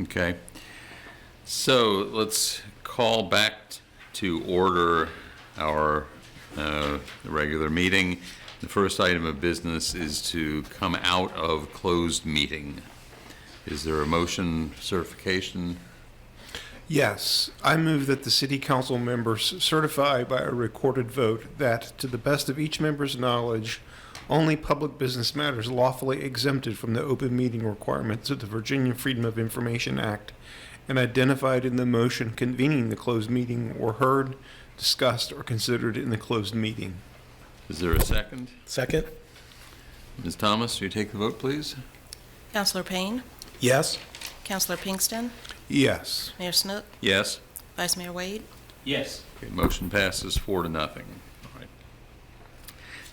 Okay. So let's call back to order our regular meeting. The first item of business is to come out of closed meeting. Is there a motion certification? Yes, I move that the city council members certify by a recorded vote that, to the best of each member's knowledge, only public business matters lawfully exempted from the open meeting requirements of the Virginia Freedom of Information Act and identified in the motion convening the closed meeting were heard, discussed, or considered in the closed meeting. Is there a second? Second? Ms. Thomas, will you take the vote, please? Councilor Payne, Yes. Councilor Pinkston, Yes. Mayor Snook, Yes. Vice Mayor Wade. Yes. Okay, motion passes 4-0. All right.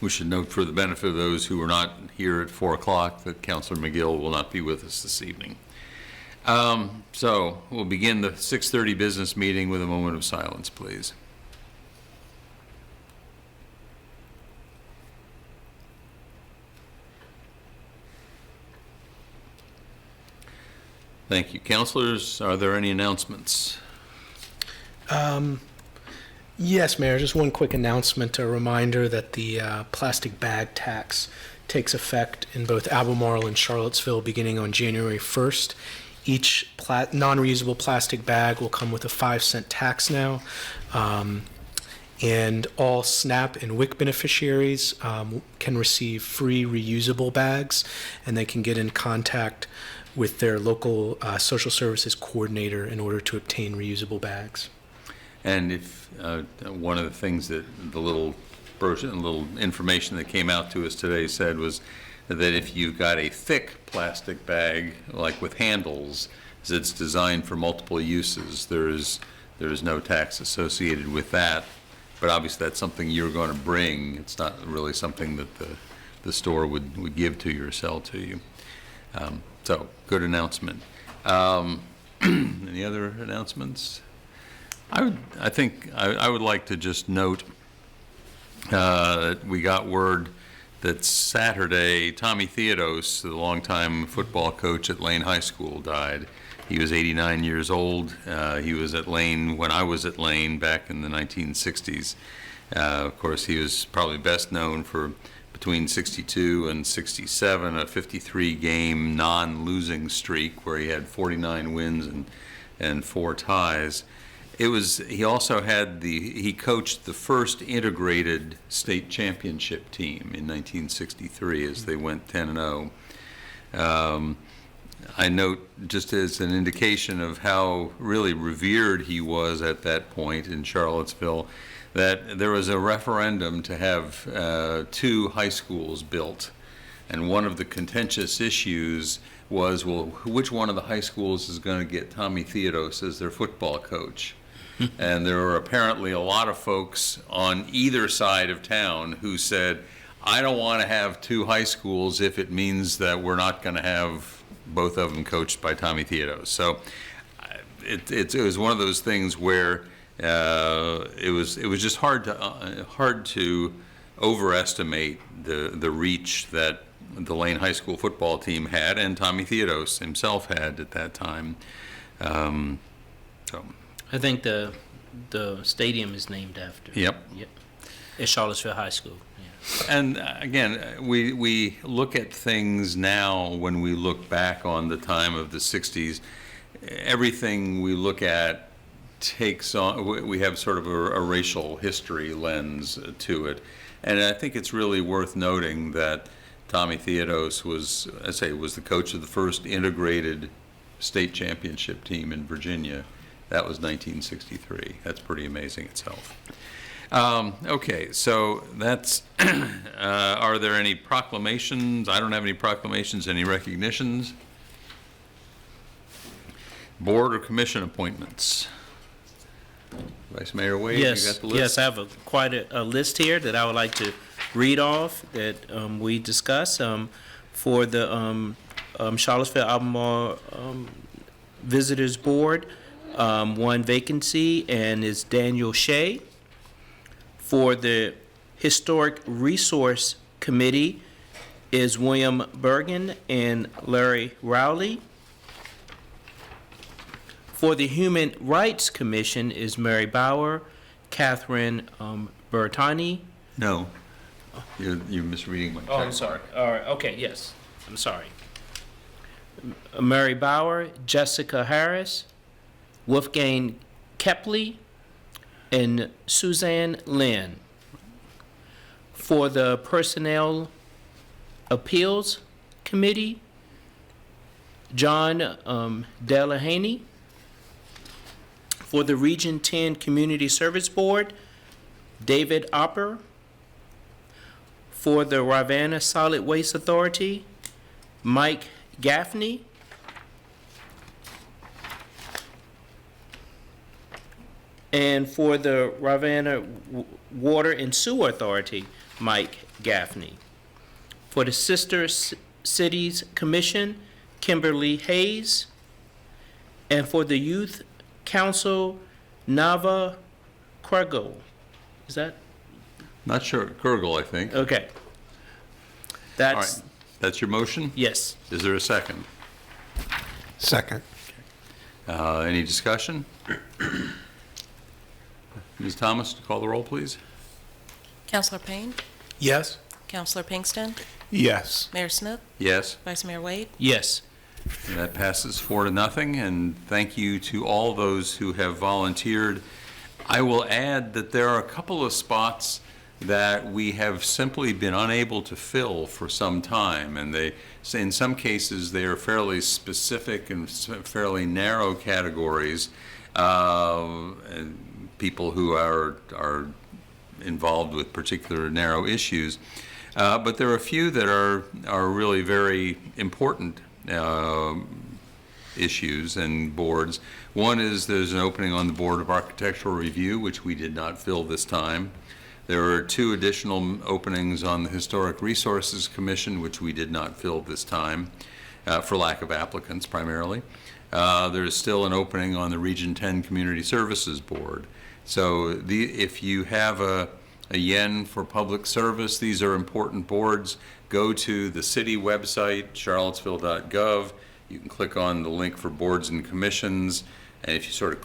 We should note for the benefit of those who are not here at 4 o'clock that Councilor McGill will not be with us this evening. So we'll begin the 6:30 business meeting with a moment of silence, please. Thank you. Councilors, are there any announcements? Yes, Mayor, just one quick announcement, a reminder that the plastic bag tax takes effect in both Albemarle and Charlottesville beginning on January 1st. Each non-reusable plastic bag will come with a 5-cent tax now. And all SNAP and WIC beneficiaries can receive free reusable bags, and they can get in contact with their local social services coordinator in order to obtain reusable bags. And if one of the things that the little brochure and little information that came out to us today said was that if you've got a thick plastic bag, like with handles, it's designed for multiple uses, there is no tax associated with that. But obviously that's something you're going to bring. It's not really something that the store would give to you or sell to you. So good announcement. Any other announcements? I think I would like to just note that we got word that Saturday, Tommy Theodos, the longtime football coach at Lane High School, died. He was 89 years old. He was at Lane when I was at Lane back in the 1960s. Of course, he was probably best known for between 62 and 67, a 53-game non-losing streak where he had 49 wins and 4 ties. He also he coached the first integrated state championship team in 1963 as they went 10-0. I note, just as an indication of how really revered he was at that point in Charlottesville, that there was a referendum to have 2 high schools built. And one of the contentious issues was, well, which one of the high schools is going to get Tommy Theodos as their football coach? And there were apparently a lot of folks on either side of town who said, I don't want to have 2 high schools if it means that we're not going to have both of them coached by Tommy Theodos. So it was one of those things where it was just hard to overestimate the reach that the Lane High School football team had, and Tommy Theodos himself had at that time. So I think the stadium is named after. Yep. At Charlottesville High School. Yeah. And again, we look at things now when we look back on the time of the 60s. Everything we look at takes on, we have sort of a racial history lens to it. And I think it's really worth noting that Tommy Theodos was the coach of the first integrated state championship team in Virginia. That was 1963. That's pretty amazing itself. Okay, so that's, are there any proclamations? I don't have any proclamations, any recognitions? Board or commission appointments? Vice Mayor Wade, you got the list? Yes, I have quite a list here that I would like to read off that we discussed for the Charlottesville Albemarle Visitors Board. One vacancy, and is Daniel Shea. For the Historic Resource Committee is William Bergen and Larry Rowley. For the Human Rights Commission is Mary Bauer, Catherine Bertani. No, you're misreading my. Oh, I'm sorry. All right, okay, yes, I'm sorry. Mary Bauer, Jessica Harris, Wolfgang Kepley, and Suzanne Lynn. For the Personnel Appeals Committee, John Delahaney. For the Region 10 Community Service Board, David Opper. For the Ravenna Solid Waste Authority, Mike Gaffney. And for the Ravenna Water and Sewer Authority, Mike Gaffney. For the Sister Cities Commission, Kimberly Hayes. And for the Youth Council, Nava Krugel. Is that? Not sure, Kurgel, I think. Okay. All That's, right, that's your motion? yes. Is there a second? Second. Any discussion? Ms. Thomas, call the roll, please. Counselor Payne, Yes? Counselor Pinkston, Yes. Mayor Snook, Yes, Vice Mayor Wade, Yes. and that passes 4-0, and thank you to all those who have volunteered. I will add that there are a couple of spots that we have simply been unable to fill for some time, and in some cases, they are fairly specific and fairly narrow categories. And people who are involved with particular narrow issues. But there are a few that are really very important issues and boards. One is there's an opening on the Board of Architectural Review, which we did not fill this time. There are 2 additional openings on the Historic Resources Commission, which we did not fill this time, for lack of applicants primarily. There's still an opening on the Region 10 Community Services Board. So if you have a yen for public service, these are important boards. Go to the city website, charlottesville.gov. You can click on the link for boards and commissions, and if you sort of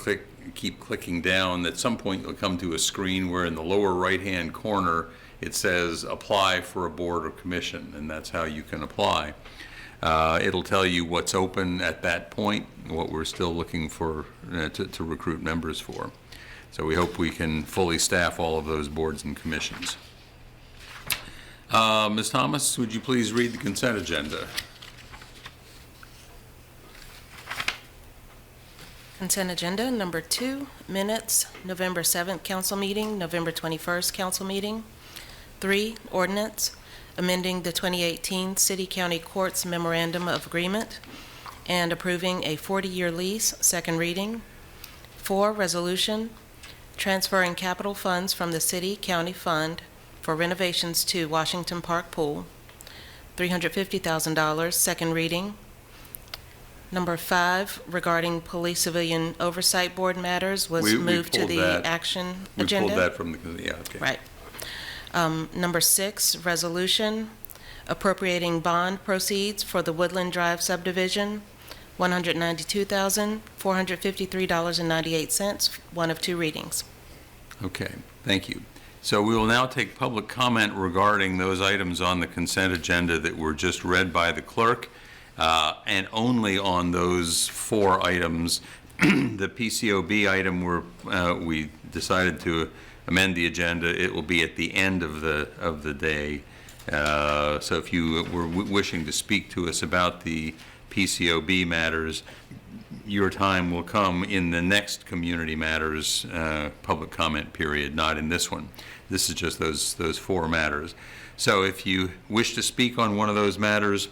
keep clicking down, at some point you'll come to a screen where in the lower right-hand corner it says apply for a board or commission, and that's how you can apply. It'll tell you what's open at that point, what we're still looking for to recruit members for. So we hope we can fully staff all of those boards and commissions. Ms. Thomas, would you please read the consent agenda? Consent agenda number 2, minutes, November 7th council meeting, November 21st council meeting. 3, ordinance, amending the 2018 City County Courts Memorandum of Agreement and approving a 40-year lease, second reading. 4, resolution, transferring capital funds from the city-county fund for renovations to Washington Park Pool, $350,000, second reading. Number 5, regarding Police Civilian Oversight Board matters, was We moved to pulled the that. action We agenda. pulled that from the, yeah, okay. Right. Number 6, resolution appropriating bond proceeds for the Woodland Drive subdivision, $192,453.98, one of 2 readings. Okay, thank you. So we will now take public comment regarding those items on the consent agenda that were just read by the clerk, and only on those 4 items. The PCOB item we decided to amend the agenda. It will be at the end of the day. So if you were wishing to speak to us about the PCOB matters, your time will come in the next community matters public comment period, not in this one. This is just those 4 matters. So if you wish to speak on one of those matters,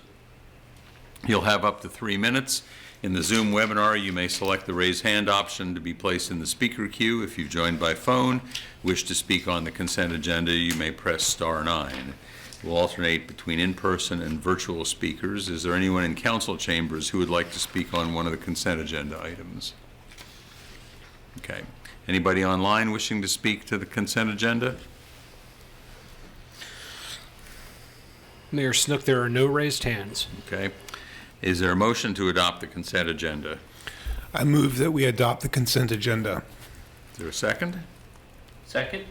you'll have up to 3 minutes. In the Zoom webinar, you may select the raise hand option to be placed in the speaker queue. If you've joined by phone, wish to speak on the consent agenda, you may press *9. We'll alternate between in-person and virtual speakers. Is there anyone in council chambers who would like to speak on one of the consent agenda items? Okay. Anybody online wishing to speak to the consent agenda? Mayor Snook, there are no raised hands. Okay. Is there a motion to adopt the consent agenda? I move that we adopt the consent agenda. Is there a second? Second?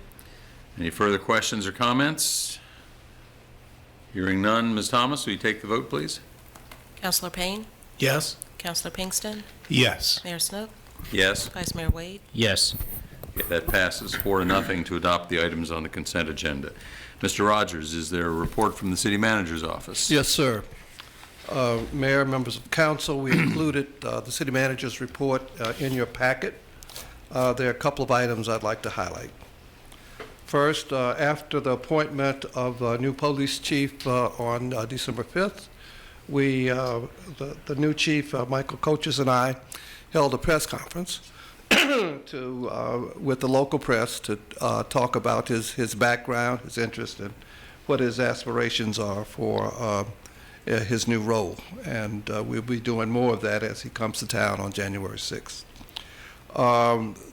Any further questions or comments? Hearing none, Ms. Thomas, will you take the vote, please? Counselor Payne? Yes? Counselor Pinkston? Yes. Mayor Snook? Yes. Vice Mayor Wade? Yes. Okay, that passes 4-0 to adopt the items on the consent agenda. Mr. Rogers, is there a report from the city manager's office? Yes, sir. Mayor, members of council, we included the city manager's report in your packet. There are a couple of items I'd like to highlight. First, after the appointment of a new police chief on December 5th, the new chief, Michael Coaches, and I held a press conference with the local press to talk about his background, his interest, and what his aspirations are for his new role. And we'll be doing more of that as he comes to town on January 6th.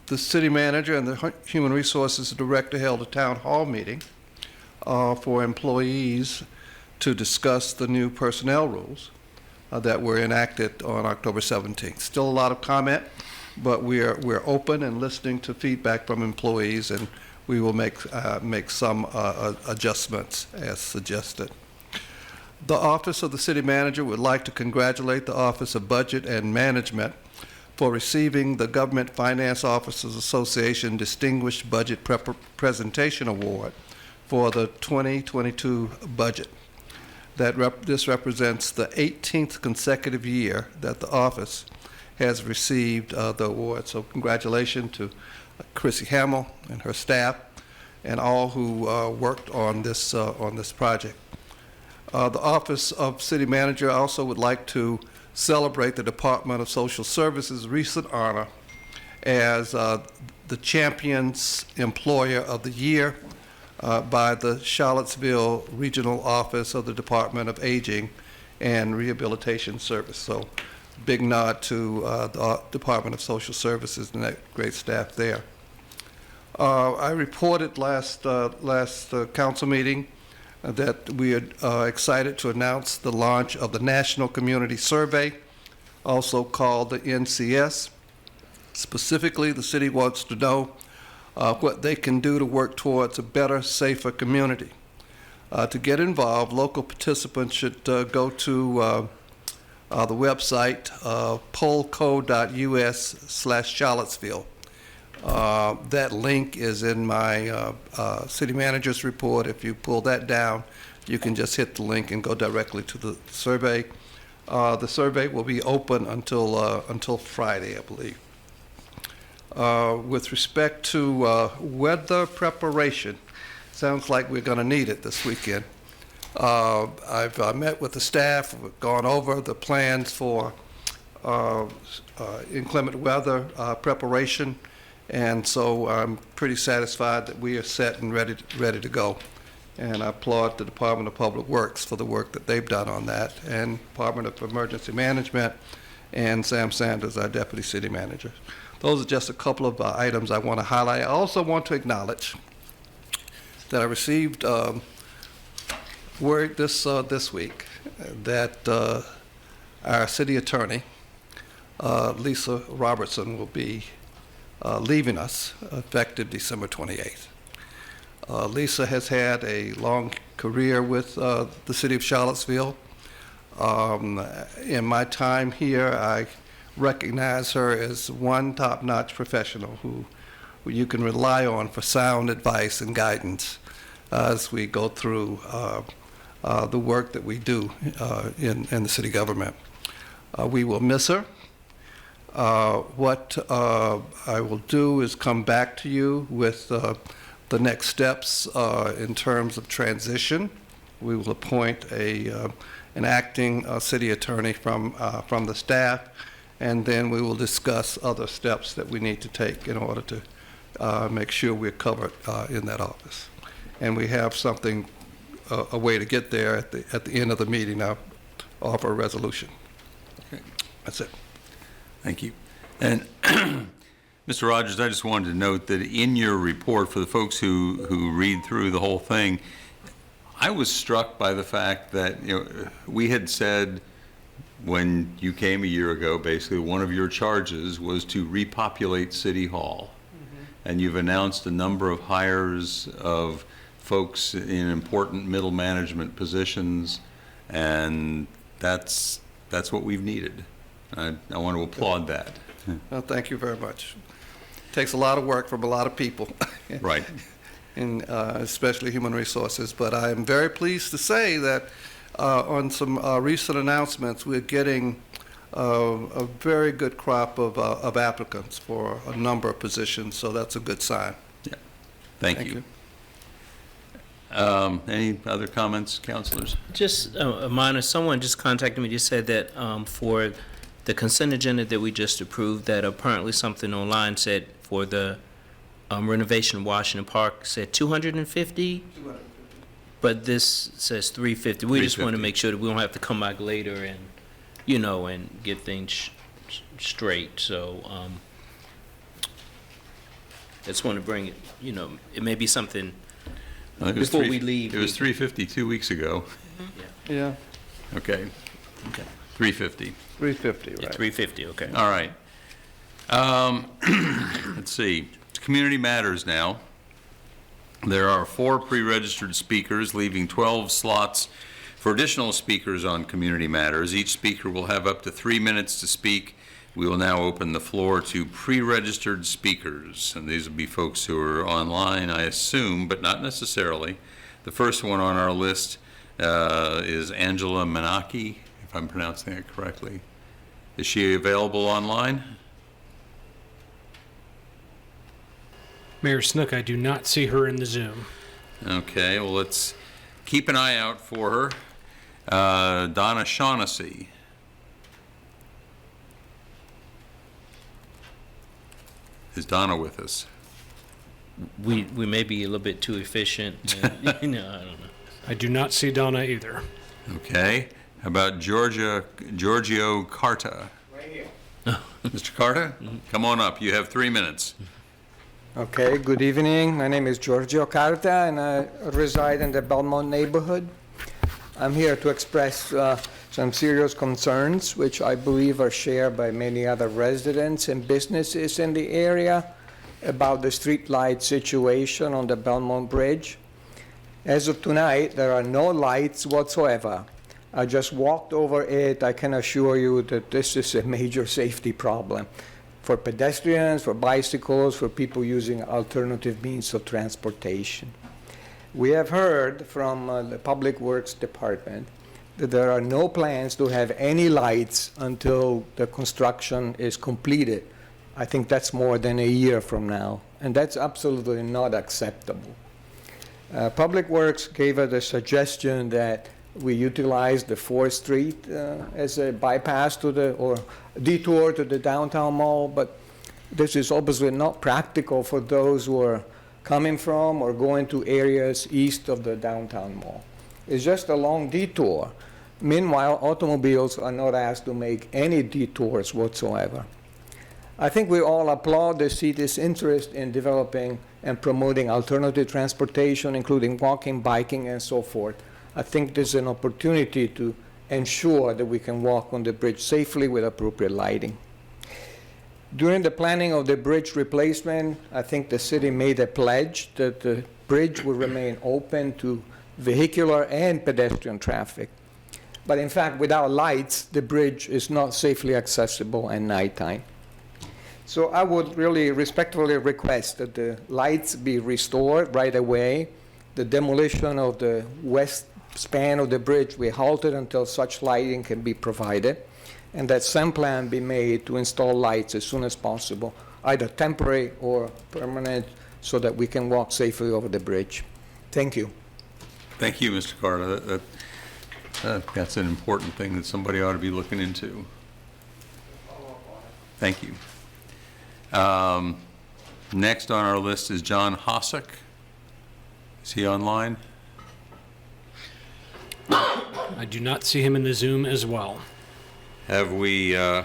The city manager and the human resources director held a town hall meeting for employees to discuss the new personnel rules that were enacted on October 17th. Still a lot of comment, but we're open and listening to feedback from employees, and we will make some adjustments as suggested. The Office of the City Manager would like to congratulate the Office of Budget and Management for receiving the Government Finance Officers Association Distinguished Budget Presentation Award for the 2022 budget. This represents the 18th consecutive year that the office has received the award. So congratulations to Chrissy Hamill and her staff and all who worked on this project. The Office of City Manager also would like to celebrate the Department of Social Services' recent honor as the Champions Employer of the Year by the Charlottesville Regional Office of the Department of Aging and Rehabilitation Service. So big nod to the Department of Social Services and that great staff there. I reported last council meeting that we are excited to announce the launch of the National Community Survey, also called the NCS. Specifically, the city wants to know what they can do to work towards a better, safer community. To get involved, local participants should go to the website pollco.us/Charlottesville. That link is in my city manager's report. If you pull that down, you can just hit the link and go directly to the survey. The survey will be open until Friday, I believe. With respect to weather preparation, sounds like we're going to need it this weekend. I've met with the staff, we've gone over the plans for inclement weather preparation, and so I'm pretty satisfied that we are set and ready to go. And I applaud the Department of Public Works for the work that they've done on that, and Department of Emergency Management, and Sam Sanders, our Deputy City Manager. Those are just a couple of items I want to highlight. I also want to acknowledge that I received word this week that our city attorney, Lisa Robertson, will be leaving us effective December 28th. Lisa has had a long career with the city of Charlottesville. In my time here, I recognize her as one top-notch professional who you can rely on for sound advice and guidance as we go through the work that we do in the city government. We will miss her. What I will do is come back to you with the next steps in terms of transition. We will appoint an acting city attorney from the staff, and then we will discuss other steps that we need to take in order to make sure we're covered in that office. And we have something, a way to get there at the end of the meeting. I'll offer a resolution. Okay. That's it. Thank you. And Mr. Rogers, I just wanted to note that in your report, for the folks who read through the whole thing, I was struck by the fact that we had said when you came a year ago, basically one of your charges was to repopulate City Hall. And you've announced a number of hires of folks in important middle management positions, and that's what we've needed. I want to applaud that. Well, thank you very much. Takes a lot of work from a lot of people. Right. In especially human resources. But I am very pleased to say that on some recent announcements, we're getting a very good crop of applicants for a number of positions, so that's a good sign. Thank you. Any other comments, councilors? Just a minor, someone just contacted me, just said that for the consent agenda that we just approved, that apparently something online said for the renovation of Washington Park said 250, but this says 350. We just want to 350. make sure that we don't have to come back later and, you know, and get things straight. So just want to bring it, you know, it may be something It was before we leave. It was 350 2 weeks ago. Yeah, Okay. Okay. 350. 350, Yeah, right. 350, okay. All right. Let's see. Community Matters now. There are 4 pre-registered speakers, leaving 12 slots for additional speakers on Community Matters. Each speaker will have up to 3 minutes to speak. We will now open the floor to pre-registered speakers, and these will be folks who are online, I assume, but not necessarily. The first one on our list is Angela Menaki, if I'm pronouncing that correctly. Is she available online? Mayor Snook, I do not see her in the Zoom. Okay, well, let's keep an eye out for her. Donna Shaughnessy. Is Donna with us? We may be a little bit too efficient. And, you know, I don't know. I do not see Donna either. Okay. How about Giorgio Carta? Right here. Mr. Carta, come on up. You have 3 minutes. Okay, good evening. My name is Giorgio Carta, and I reside in the Belmont neighborhood. I'm here to express some serious concerns, which I believe are shared by many other residents and businesses in the area, about the street light situation on the Belmont Bridge. As of tonight, there are no lights whatsoever. I just walked over it. I can assure you that this is a major safety problem for pedestrians, for bicycles, for people using alternative means of transportation. We have heard from the Public Works Department that there are no plans to have any lights until the construction is completed. I think that's more than a year from now, and that's absolutely not acceptable. Public Works gave us a suggestion that we utilize the 4th Street as a bypass to the, or detour to the downtown mall, but this is obviously not practical for those who are coming from or going to areas east of the downtown mall. It's just a long detour. Meanwhile, automobiles are not asked to make any detours whatsoever. I think we all applaud the city's interest in developing and promoting alternative transportation, including walking, biking, and so forth. I think there's an opportunity to ensure that we can walk on the bridge safely with appropriate lighting. During the planning of the bridge replacement, I think the city made a pledge that the bridge will remain open to vehicular and pedestrian traffic. But in fact, without lights, the bridge is not safely accessible at nighttime. So I would really respectfully request that the lights be restored right away. The demolition of the west span of the bridge be halted until such lighting can be provided, and that some plan be made to install lights as soon as possible, either temporary or permanent, so that we can walk safely over the bridge. Thank you. Thank you, Mr. Carter. That's an important thing that somebody ought to be looking into. Thank you. Next on our list is John Hossack. Is he online? I do not see him in the Zoom as well. Have we, sorry,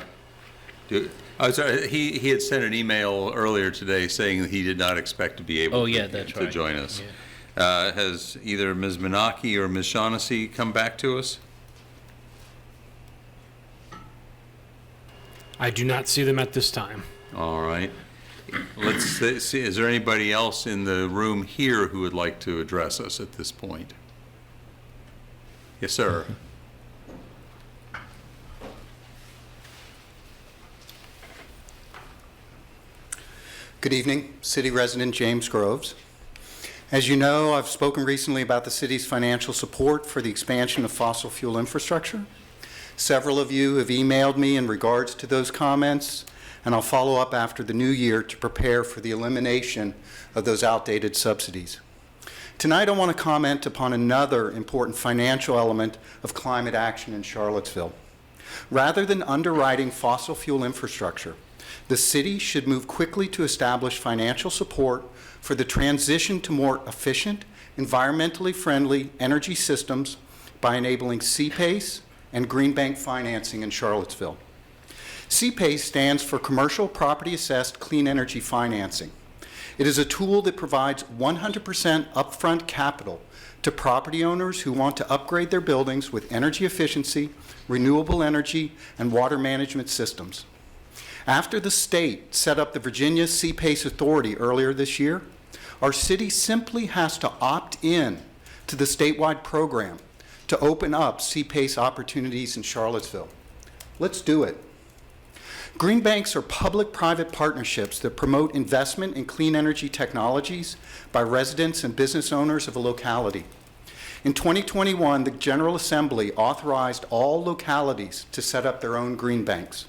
he had sent an email earlier today saying that he did not expect to be able to join us. Yeah. Has either Ms. Menaki or Ms. Shaughnessy come back to us? I do not see them at this time. All right. Let's see, is there anybody else in the room here who would like to address us at this point? Yes, sir. Good evening, City Resident James Groves. As you know, I've spoken recently about the city's financial support for the expansion of fossil fuel infrastructure. Several of you have emailed me in regards to those comments, and I'll follow up after the new year to prepare for the elimination of those outdated subsidies. Tonight, I want to comment upon another important financial element of climate action in Charlottesville. Rather than underwriting fossil fuel infrastructure, the city should move quickly to establish financial support for the transition to more efficient, environmentally friendly energy systems by enabling CPACE and Green Bank financing in Charlottesville. CPACE stands for Commercial Property Assessed Clean Energy Financing. It is a tool that provides 100% upfront capital to property owners who want to upgrade their buildings with energy efficiency, renewable energy, and water management systems. After the state set up the Virginia CPACE Authority earlier this year, our city simply has to opt in to the statewide program to open up CPACE opportunities in Charlottesville. Let's do it. Green banks are public-private partnerships that promote investment in clean energy technologies by residents and business owners of a locality. In 2021, the General Assembly authorized all localities to set up their own green banks.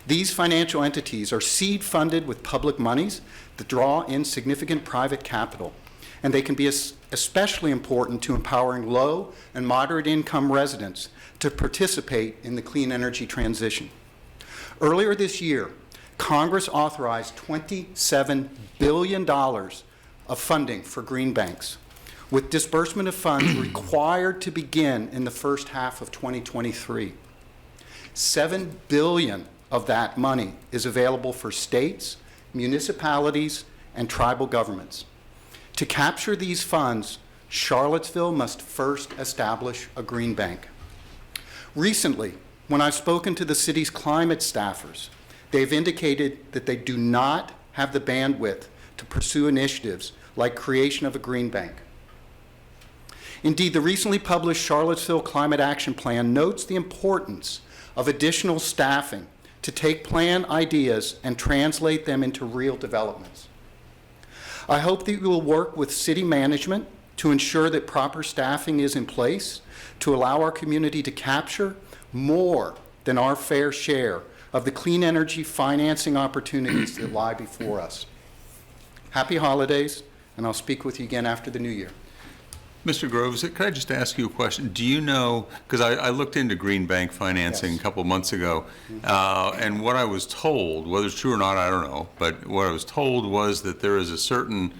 These financial entities are seed-funded with public monies that draw in significant private capital, and they can be especially important to empowering low and moderate income residents to participate in the clean energy transition. Earlier this year, Congress authorized $27 billion of funding for green banks, with disbursement of funds required to begin in the first half of 2023. $7 billion of that money is available for states, municipalities, and tribal governments. To capture these funds, Charlottesville must first establish a green bank. Recently, when I've spoken to the city's climate staffers, they've indicated that they do not have the bandwidth to pursue initiatives like creation of a green bank. Indeed, the recently published Charlottesville Climate Action Plan notes the importance of additional staffing to take plan ideas and translate them into real developments. I hope that you will work with city management to ensure that proper staffing is in place to allow our community to capture more than our fair share of the clean energy financing opportunities that lie before us. Happy holidays, and I'll speak with you again after the new year. Mr. Groves, could I just ask you a question? Do you know, because I looked into green bank financing Yes. a couple months ago, and what I was told, whether it's true or not, I don't know, but what I was told was that there is a certain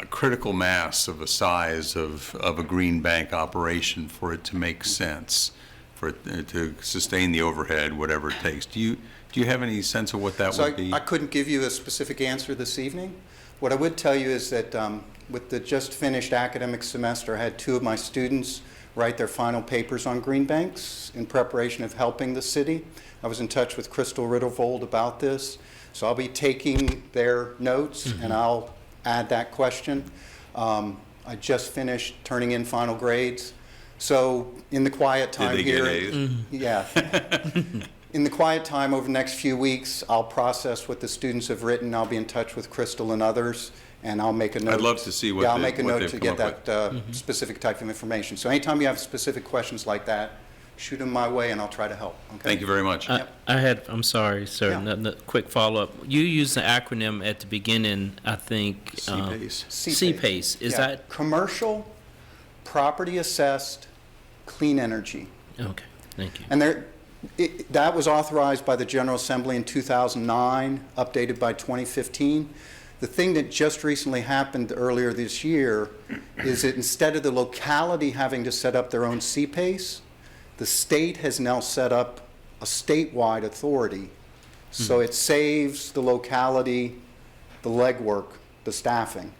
critical mass of a size of a green bank operation for it to make sense, for it to sustain the overhead, whatever it takes. Do you have any sense of what that So would be? I couldn't give you a specific answer this evening. What I would tell you is that with the just finished academic semester, I had 2 of my students write their final papers on green banks in preparation of helping the city. I was in touch with Crystal Rittervold about this, so I'll be taking their notes and I'll add that question. I just finished turning in final grades, so in the quiet time Did they here, get A's? yeah. In the quiet time over the next few weeks, I'll process what the students have written. I'll be in touch with Crystal and others, and I'll make a note. I'd love to see what Yeah, I'll they- make a what note they've to come get up that specific type of information. So anytime you have specific questions like that, shoot them my way, and I'll try to help. Okay? Thank you very much. I'm sorry, sir, Yeah. quick follow-up. You used the acronym at the beginning, I think. CPACE. CPACE, is Yeah, that, Commercial Property Assessed Clean Energy. okay, thank you. And that was authorized by the General Assembly in 2009, updated by 2015. The thing that just recently happened earlier this year is that instead of the locality having to set up their own CPACE, the state has now set up a statewide authority. So it saves the locality the legwork, the staffing.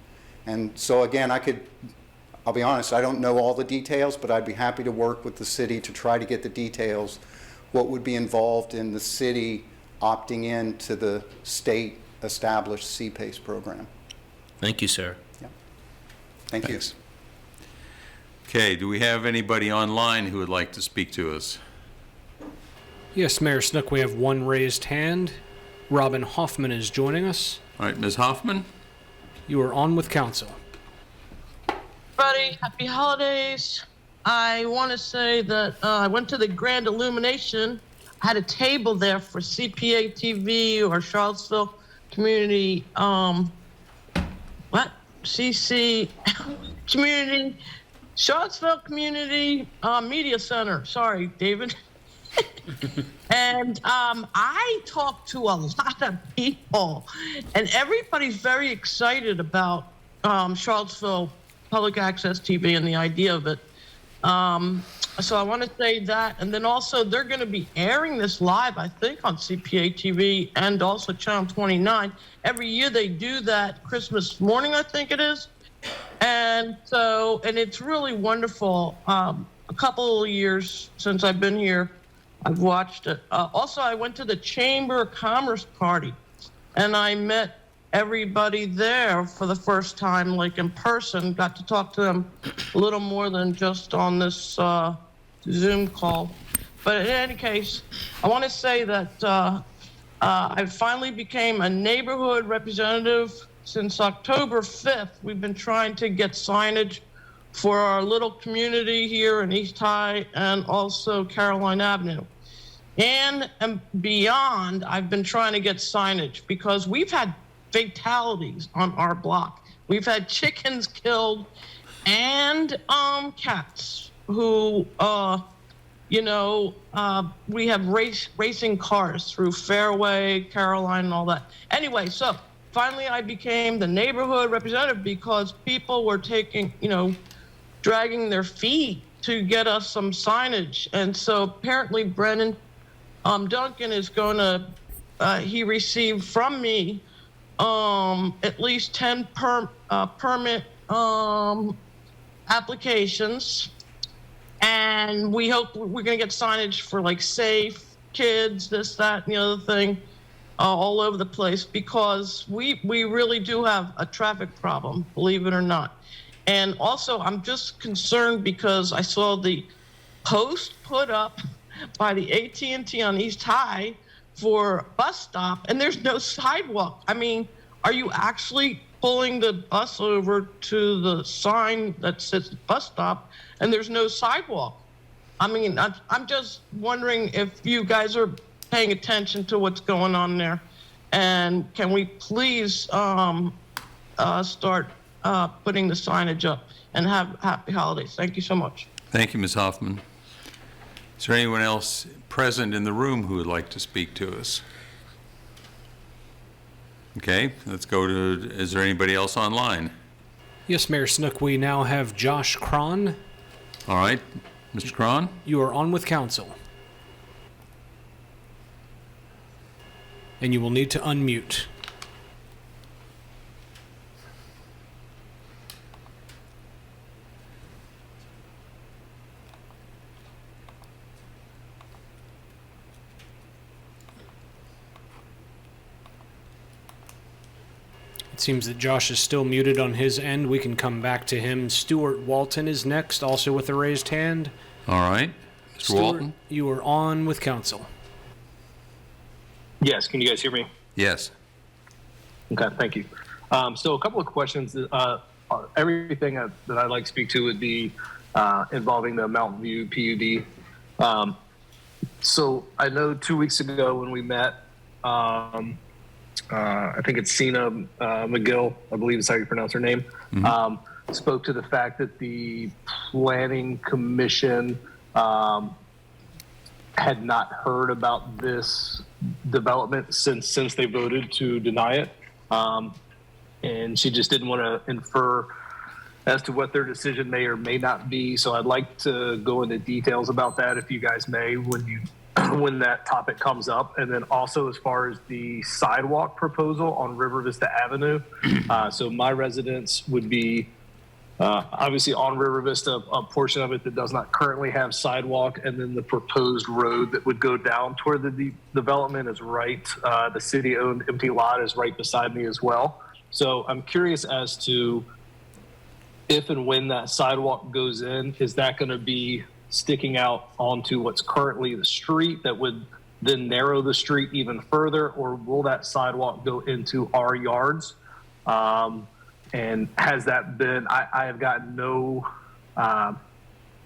And so again, I'll be honest, I don't know all the details, but I'd be happy to work with the city to try to get the details. What would be involved in the city opting in to the state-established CPACE program. Thank you, sir. Thank you. Thanks. Okay, do we have anybody online who would like to speak to us? Yes, Mayor Snook, we have one raised hand. Robin Hoffman is joining us. All right, Ms. Hoffman? You are on with council. Everybody, happy holidays. I want to say that I went to the Grand Illumination. I had a table there for CPA TV or Charlottesville Community, CC Community, Charlottesville Community Media Center. Sorry, David. And I talked to a lot of people, and everybody's very excited about Charlottesville Public Access TV and the idea of it. So I want to say that, and then also they're going to be airing this live, I think, on CPA TV and also Channel 29. Every year they do that Christmas morning, I think it is. And so, and it's really wonderful. A couple of years since I've been here, I've watched it. Also, I went to the Chamber of Commerce party, and I met everybody there for the first time, like in person, got to talk to them a little more than just on this Zoom call. But in any case, I want to say that I finally became a neighborhood representative since October 5th. We've been trying to get signage for our little community here in East High and also Caroline Avenue. And beyond, I've been trying to get signage because we've had fatalities on our block. We've had chickens killed and cats who, we have racing cars through Fairway, Caroline, and all that. Anyway, so finally I became the neighborhood representative because people were dragging their feet to get us some signage. And so apparently Brennan Duncan is going to, he received from me at least 10 permit applications, and we hope we're going to get signage for like safe kids, this, that, and the other thing, all over the place, because we really do have a traffic problem, believe it or not. And also, I'm just concerned because I saw the post put up by the AT&T on East High for bus stop, and there's no sidewalk. I mean, are you actually pulling the bus over to the sign that says bus stop, and there's no sidewalk? I mean, I'm just wondering if you guys are paying attention to what's going on there, and can we please start putting the signage up, and have happy holidays. Thank you so much. Thank you, Ms. Hoffman. Is there anyone else present in the room who would like to speak to us? Okay, let's go to, is there anybody else online? Yes, Mayor Snook, we now have Josh Cron. All right, Mr. Cron? You are on with council. And you will need to unmute. It seems that Josh is still muted on his end. We can come back to him. Stuart Walton is next, also with a raised hand. All right, Mr. Stuart, Walton? you are on with council. Yes, can you guys hear me? Yes. Okay, thank you. So a couple of questions. Everything that I'd like to speak to would be involving the Mountain View PUD. So I know 2 weeks ago when we met, I think it's Sina McGill, I believe is how you pronounce her name, spoke to the fact that the Planning Commission had not heard about this development since they voted to deny it. And she just didn't want to infer as to what their decision may or may not be. So I'd like to go into details about that, if you guys may, when that topic comes up. And then also as far as the sidewalk proposal on River Vista Avenue. So my residence would be Obviously, on River Vista, a portion of it that does not currently have sidewalk, and then the proposed road that would go down toward the development is right. The city-owned empty lot is right beside me as well. So I'm curious as to if and when that sidewalk goes in, is that going to be sticking out onto what's currently the street that would then narrow the street even further, or will that sidewalk go into our yards? And has that been, I have gotten no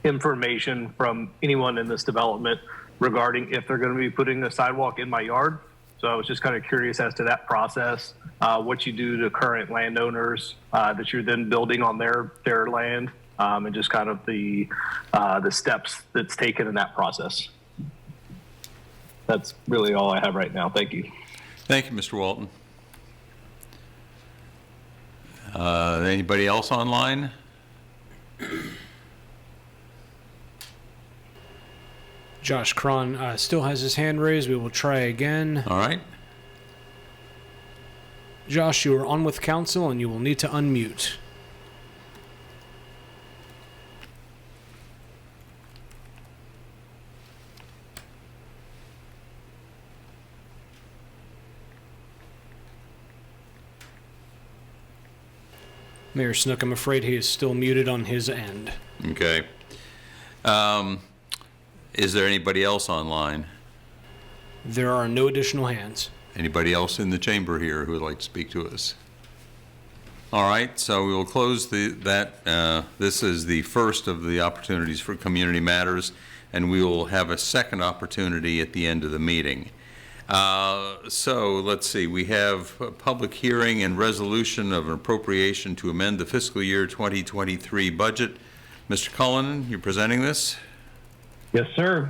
information from anyone in this development regarding if they're going to be putting a sidewalk in my yard. So I was just kind of curious as to that process, what you do to current landowners that you're then building on their land, and just kind of the steps that's taken in that process. That's really all I have right now. Thank you. Thank you, Mr. Walton. Anybody else online? Josh Cron still has his hand raised. We will try again. All right. Josh, you are on with council and you will need to unmute. Mayor Snook, I'm afraid he is still muted on his end. Okay. Is there anybody else online? There are no additional hands. Anybody else in the chamber here who would like to speak to us? All right, so we will close this is the first of the opportunities for community matters, and we will have a second opportunity at the end of the meeting. So let's see, we have a public hearing and resolution of an appropriation to amend the fiscal year 2023 budget. Mr. Cullinan, you're presenting this? Yes, sir.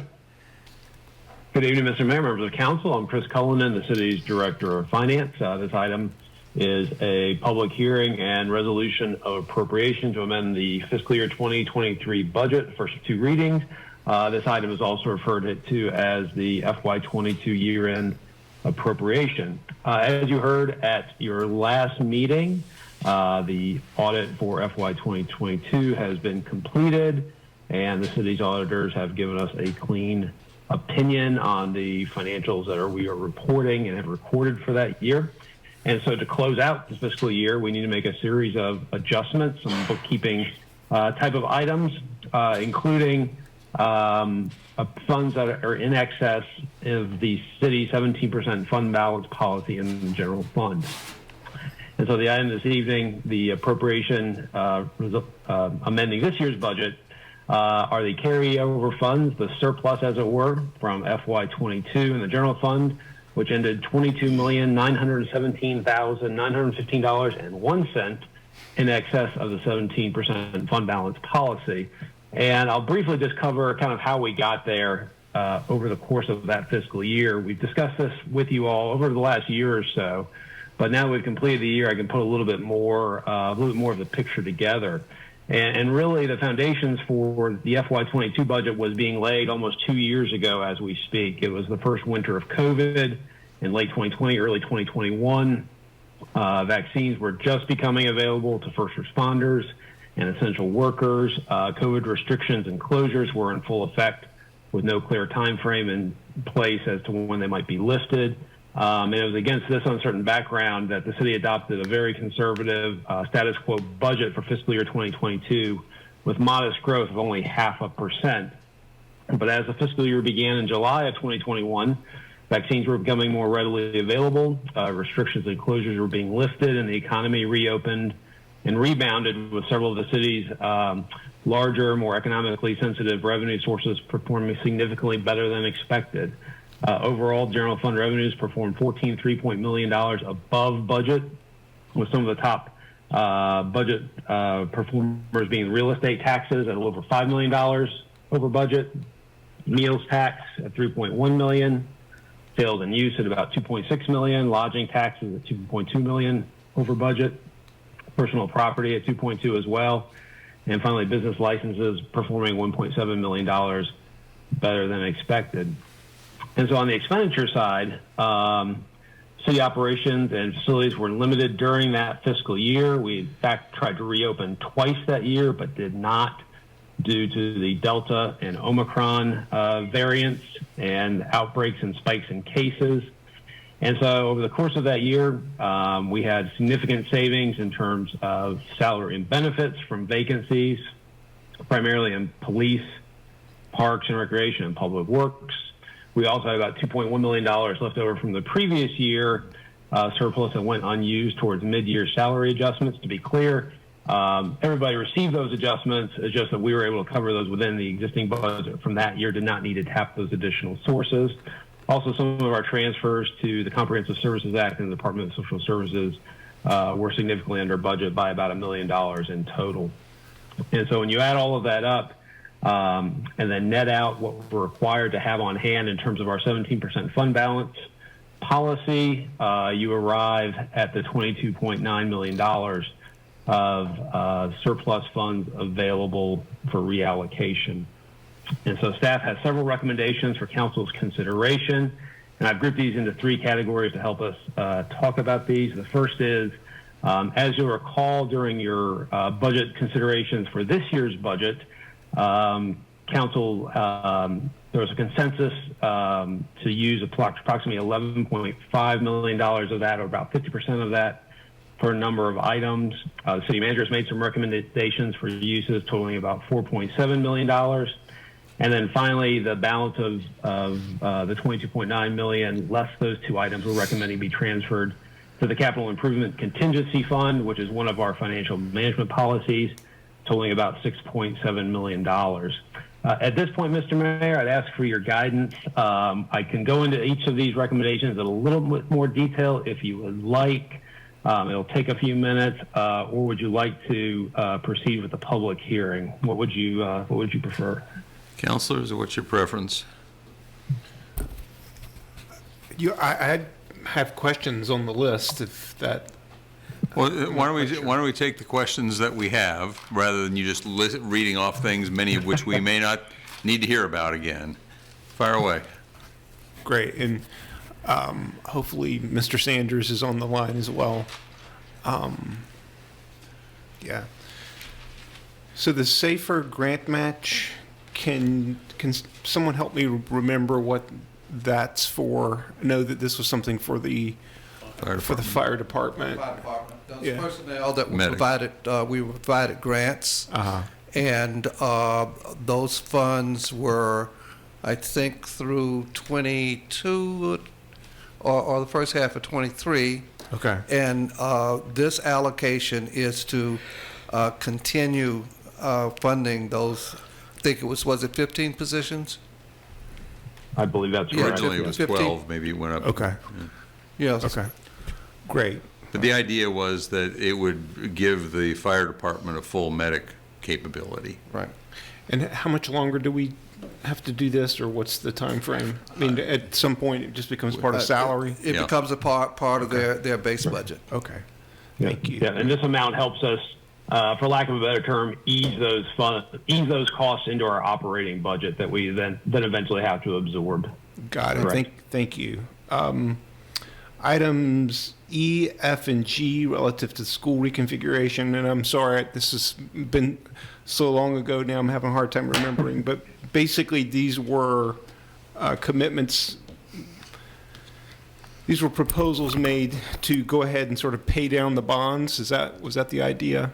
Good evening, Mr. Mayor, members of the council. I'm Chris Cullinan, the city's director of finance. This item is a public hearing and resolution of appropriation to amend the fiscal year 2023 budget, first of two readings. This item is also referred to as the FY22 year-end appropriation. As you heard at your last meeting, the audit for FY 2022 has been completed, and the city's auditors have given us a clean opinion on the financials that we are reporting and have recorded for that year. And so to close out the fiscal year, we need to make a series of adjustments, some bookkeeping type of items, including funds that are in excess of the city's 17% fund balance policy in the general fund. And so the item this evening, the appropriation amending this year's budget, are the carryover funds, the surplus, as it were, from FY22 in the general fund, which ended $22,917,915.01 in excess of the 17% fund balance policy. And I'll briefly just cover kind of how we got there over the course of that fiscal year. We've discussed this with you all over the last year or so, but now we've completed the year, I can put a little bit more of the picture together. And really, the foundations for the FY22 budget was being laid almost 2 years ago as we speak. It was the first winter of COVID in late 2020, early 2021. Vaccines were just becoming available to first responders and essential workers. COVID restrictions and closures were in full effect with no clear time frame in place as to when they might be lifted. And it was against this uncertain background that the city adopted a very conservative status quo budget for fiscal year 2022 with modest growth of only 0.5%. But as the fiscal year began in July of 2021, vaccines were becoming more readily available, restrictions and closures were being lifted, and the economy reopened and rebounded with several of the city's larger, more economically sensitive revenue sources performing significantly better than expected. Overall, general fund revenues performed $14.3 million above budget, with some of the top budget performers being real estate taxes at a little over $5 million over budget, meals tax at $3.1 million, sales and use at about $2.6 million, lodging taxes at $2.2 million over budget, personal property at $2.2 as well, and finally business licenses performing $1.7 million better than expected. And so on the expenditure side, city operations and facilities were limited during that fiscal year. We, in fact, tried to reopen twice that year, but did not due to the Delta and Omicron variants and outbreaks and spikes in cases. And so over the course of that year, we had significant savings in terms of salary and benefits from vacancies, primarily in police, parks and recreation, and public works. We also had about $2.1 million left over from the previous year surplus that went unused towards mid-year salary adjustments. To be clear, everybody received those adjustments. It's just that we were able to cover those within the existing budget from that year, did not need to tap those additional sources. Also, some of our transfers to the Comprehensive Services Act and the Department of Social Services were significantly under budget by about $1 million in total. And so when you add all of that up and then net out what we're required to have on hand in terms of our 17% fund balance policy, you arrive at the $22.9 million of surplus funds available for reallocation. And so staff has several recommendations for council's consideration, and I've grouped these into three categories to help us talk about these. The first is, as you'll recall during your budget considerations for this year's budget, council, there was a consensus to use approximately $11.5 million of that, or about 50% of that, for a number of items. The city manager has made some recommendations for uses totaling about $4.7 million. And then finally, the balance of the $22.9 million, less those two items, we're recommending be transferred to the Capital Improvement Contingency Fund, which is one of our financial management policies, totaling about $6.7 million. At this point, Mr. Mayor, I'd ask for your guidance. I can go into each of these recommendations in a little bit more detail if you would like. It'll take a few minutes, or would you like to proceed with the public hearing? What would you prefer? Councilors, what's your preference? I have questions on the list if that. Well, why don't we take the questions that we have, rather than you just reading off things, many of which we may not need to hear about again. Fire away. Great, and hopefully Mr. Sanders is on the line as well. Yeah. So the SAFER grant match, can someone help me remember what that's for? I know that this was something for the fire department. Those personnel that were we provided grants, and those funds were, I think, through 22 or the first half of 23. Okay. And this allocation is to continue funding those. I think it was it 15 positions? I believe that's right. Originally it was 12, maybe it went up. Okay. Yes. Okay. Great. But the idea was that it would give the fire department a full medic capability. Right. And how much longer do we have to do this, or what's the time frame? I mean, at some point it just becomes part of salary? It becomes a part of their base budget. Okay. Yeah. Thank you. Yeah, and this amount helps us, for lack of a better term, ease those costs into our operating budget that we then eventually have to absorb. Got it. Correct. Thank you. Items E, F, and G relative to school reconfiguration, and I'm sorry, this has been so long ago now, I'm having a hard time remembering, but basically these were commitments, these were proposals made to go ahead and sort of pay down the bonds. Was that the idea?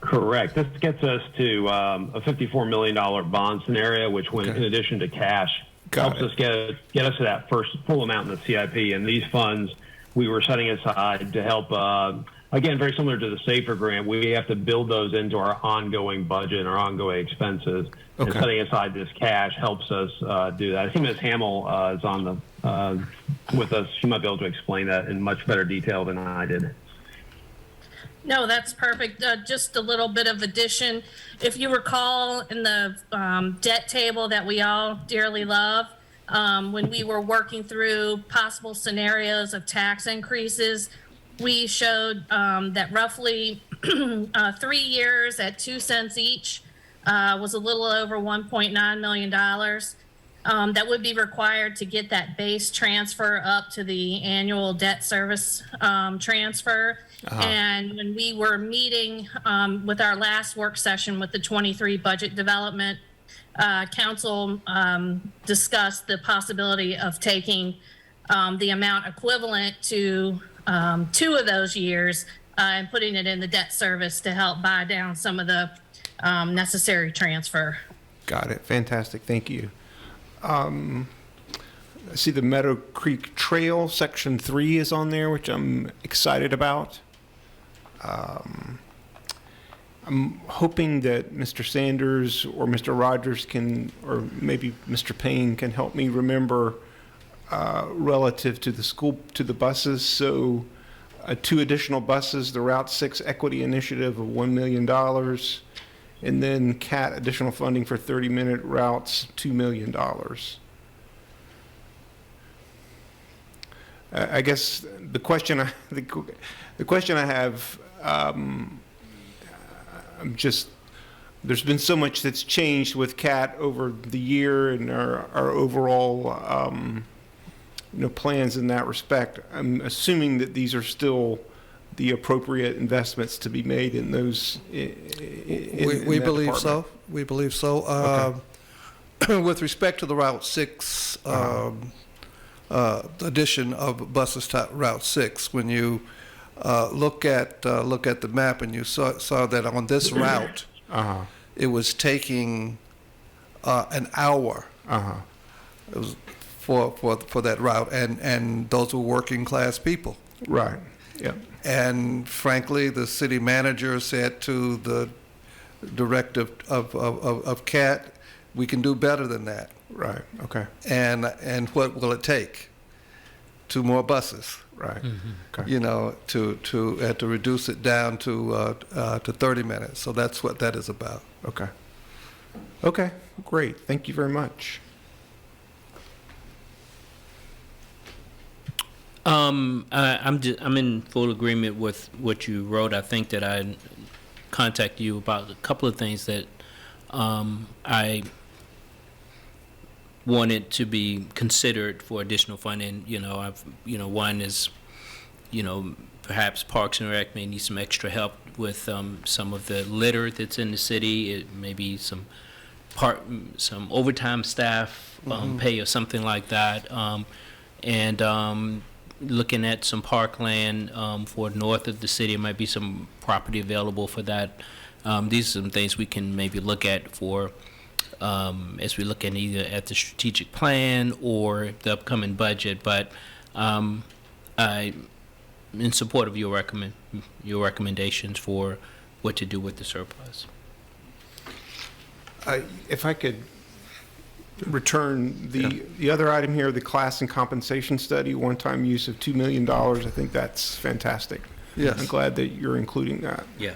Correct. This gets us to a $54 million bond scenario, which, in addition to cash, helps us get us to that first full amount in the CIP. And these funds we were setting aside to help, again, very similar to the SAFER grant, we have to build those into our ongoing budget and our ongoing expenses. Okay. And setting aside this cash helps us do that. I think Ms. Hamill is on with us. She might be able to explain that in much better detail than I did. No, that's perfect. Just a little bit of addition. If you recall in the debt table that we all dearly love, when we were working through possible scenarios of tax increases, we showed that roughly 3 years at 2 cents each was a little over $1.9 million. that would be required to get that base transfer up to the annual debt service transfer. And when we were meeting with our last work session with the 23 budget development, council discussed the possibility of taking the amount equivalent to 2 of those years and putting it in the debt service to help buy down some of the necessary transfer. Got it. Fantastic. Thank you. I see the Meadow Creek Trail, Section 3 is on there, which I'm excited about. I'm hoping that Mr. Sanders or Mr. Rogers can, or maybe Mr. Payne can help me remember relative to the school, to the buses. So 2 additional buses, the Route 6 Equity Initiative of $1 million, and then CAT additional funding for 30-minute routes, $2 million. I guess the question I have, I'm just, there's been so much that's changed with CAT over the year and our overall plans in that respect. I'm assuming that these are still the appropriate investments to be made in those. We believe so. We believe so. Okay. With respect to the Route 6 addition of buses to Route 6, when you look at the map and you saw that on this route, it was taking an hour. It was for that route, and those were working class people. Right. Yep. And frankly, the city manager said to the director of CAT, we can do better than that. Right. Okay. And what will it take? 2 more buses. Right. Okay. You know, to reduce it down to 30 minutes. So that's what that is about. Okay. Okay. Great. Thank you very much. I'm in full agreement with what you wrote. I think that I contacted you about a couple of things that I wanted to be considered for additional funding. One is, perhaps Parks and Rec may need some extra help with some of the litter that's in the city. It may be some overtime staff pay or something like that. Looking at some parkland for north of the city, there might be some property available for that. These are some things we can maybe look at for as we look at either at the strategic plan or the upcoming budget. But I'm in support of your recommendations for what to do with the surplus. If I could return the other item here, the class and compensation study, one-time use of $2 million. I think that's fantastic. Yes. I'm glad that you're including that. Yeah.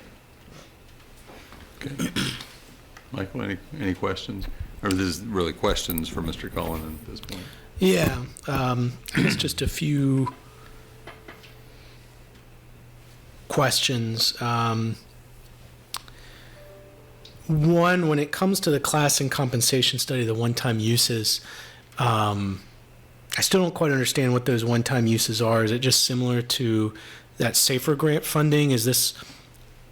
Okay. Michael, any questions? Or this is really questions for Mr. Cullen at this point? Yeah, I guess just a few questions. One, when it comes to the class and compensation study, the one-time uses, I still don't quite understand what those one-time uses are. Is it just similar to that SAFER grant funding? Is this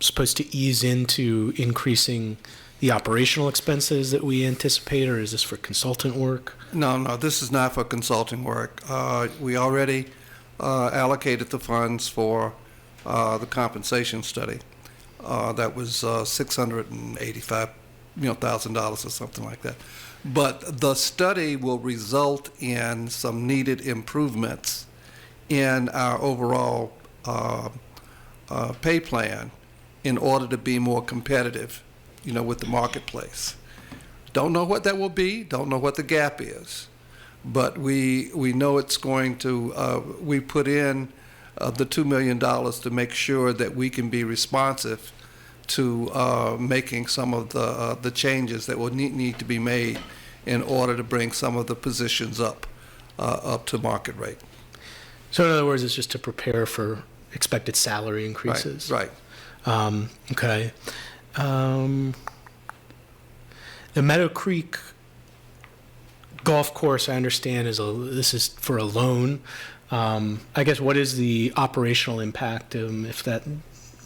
supposed to ease into increasing the operational expenses that we anticipate, or is this for consultant work? No, this is not for consulting work. We already allocated the funds for the compensation study. That was $685,000 or something like that. But the study will result in some needed improvements in our overall pay plan in order to be more competitive, with the marketplace. Don't know what that will be, don't know what the gap is, but we know it's going to, we put in the $2 million to make sure that we can be responsive to making some of the changes that will need to be made in order to bring some of the positions up to market rate. So in other words, it's just to prepare for expected salary increases? Right. Okay. The Meadow Creek golf course, I understand, this is for a loan. I guess what is the operational impact if that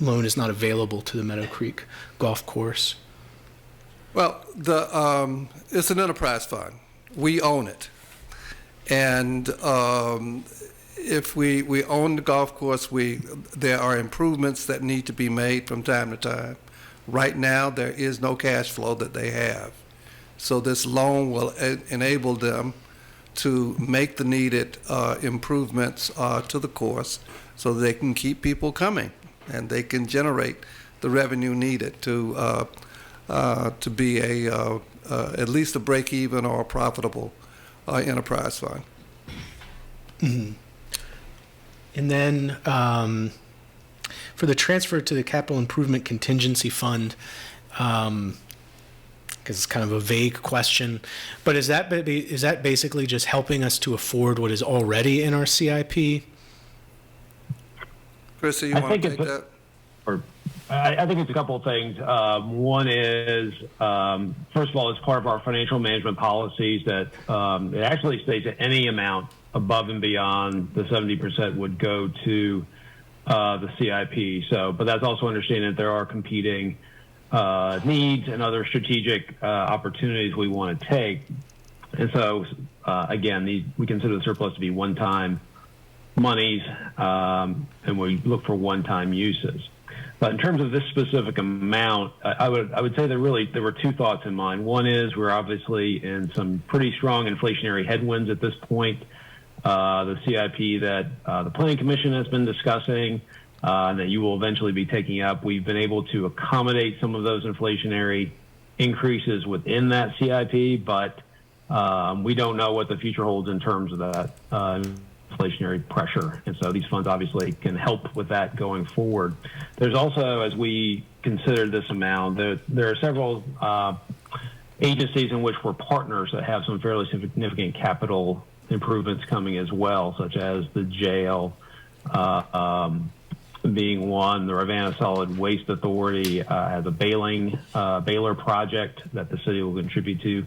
loan is not available to the Meadow Creek Golf Course? Well, it's an enterprise fund. We own it. And if we own the golf course, there are improvements that need to be made from time to time. Right now, there is no cash flow that they have. So this loan will enable them to make the needed improvements to the course so they can keep people coming and they can generate the revenue needed to be at least a break-even or a profitable enterprise fund. Mm-hmm. And then for the transfer to the Capital Improvement Contingency Fund, because it's kind of a vague question, but is that basically just helping us to afford what is already in our CIP? Chrissy, you want to take that? I think it's a couple of things. One is, first of all, it's part of our financial management policies that it actually states that any amount above and beyond the 70% would go to the CIP. So, but that's also understanding that there are competing needs and other strategic opportunities we want to take. And so, again, we consider the surplus to be one-time monies, and we look for one-time uses. But in terms of this specific amount, I would say there were two thoughts in mind. One is we're obviously in some pretty strong inflationary headwinds at this point. The CIP that the Planning Commission has been discussing and that you will eventually be taking up, we've been able to accommodate some of those inflationary increases within that CIP, but we don't know what the future holds in terms of that inflationary pressure. And so these funds obviously can help with that going forward. There's also, as we consider this amount, there are several agencies in which we're partners that have some fairly significant capital improvements coming as well, such as the jail being one. The Ravenna Solid Waste Authority has a baler project that the city will contribute to.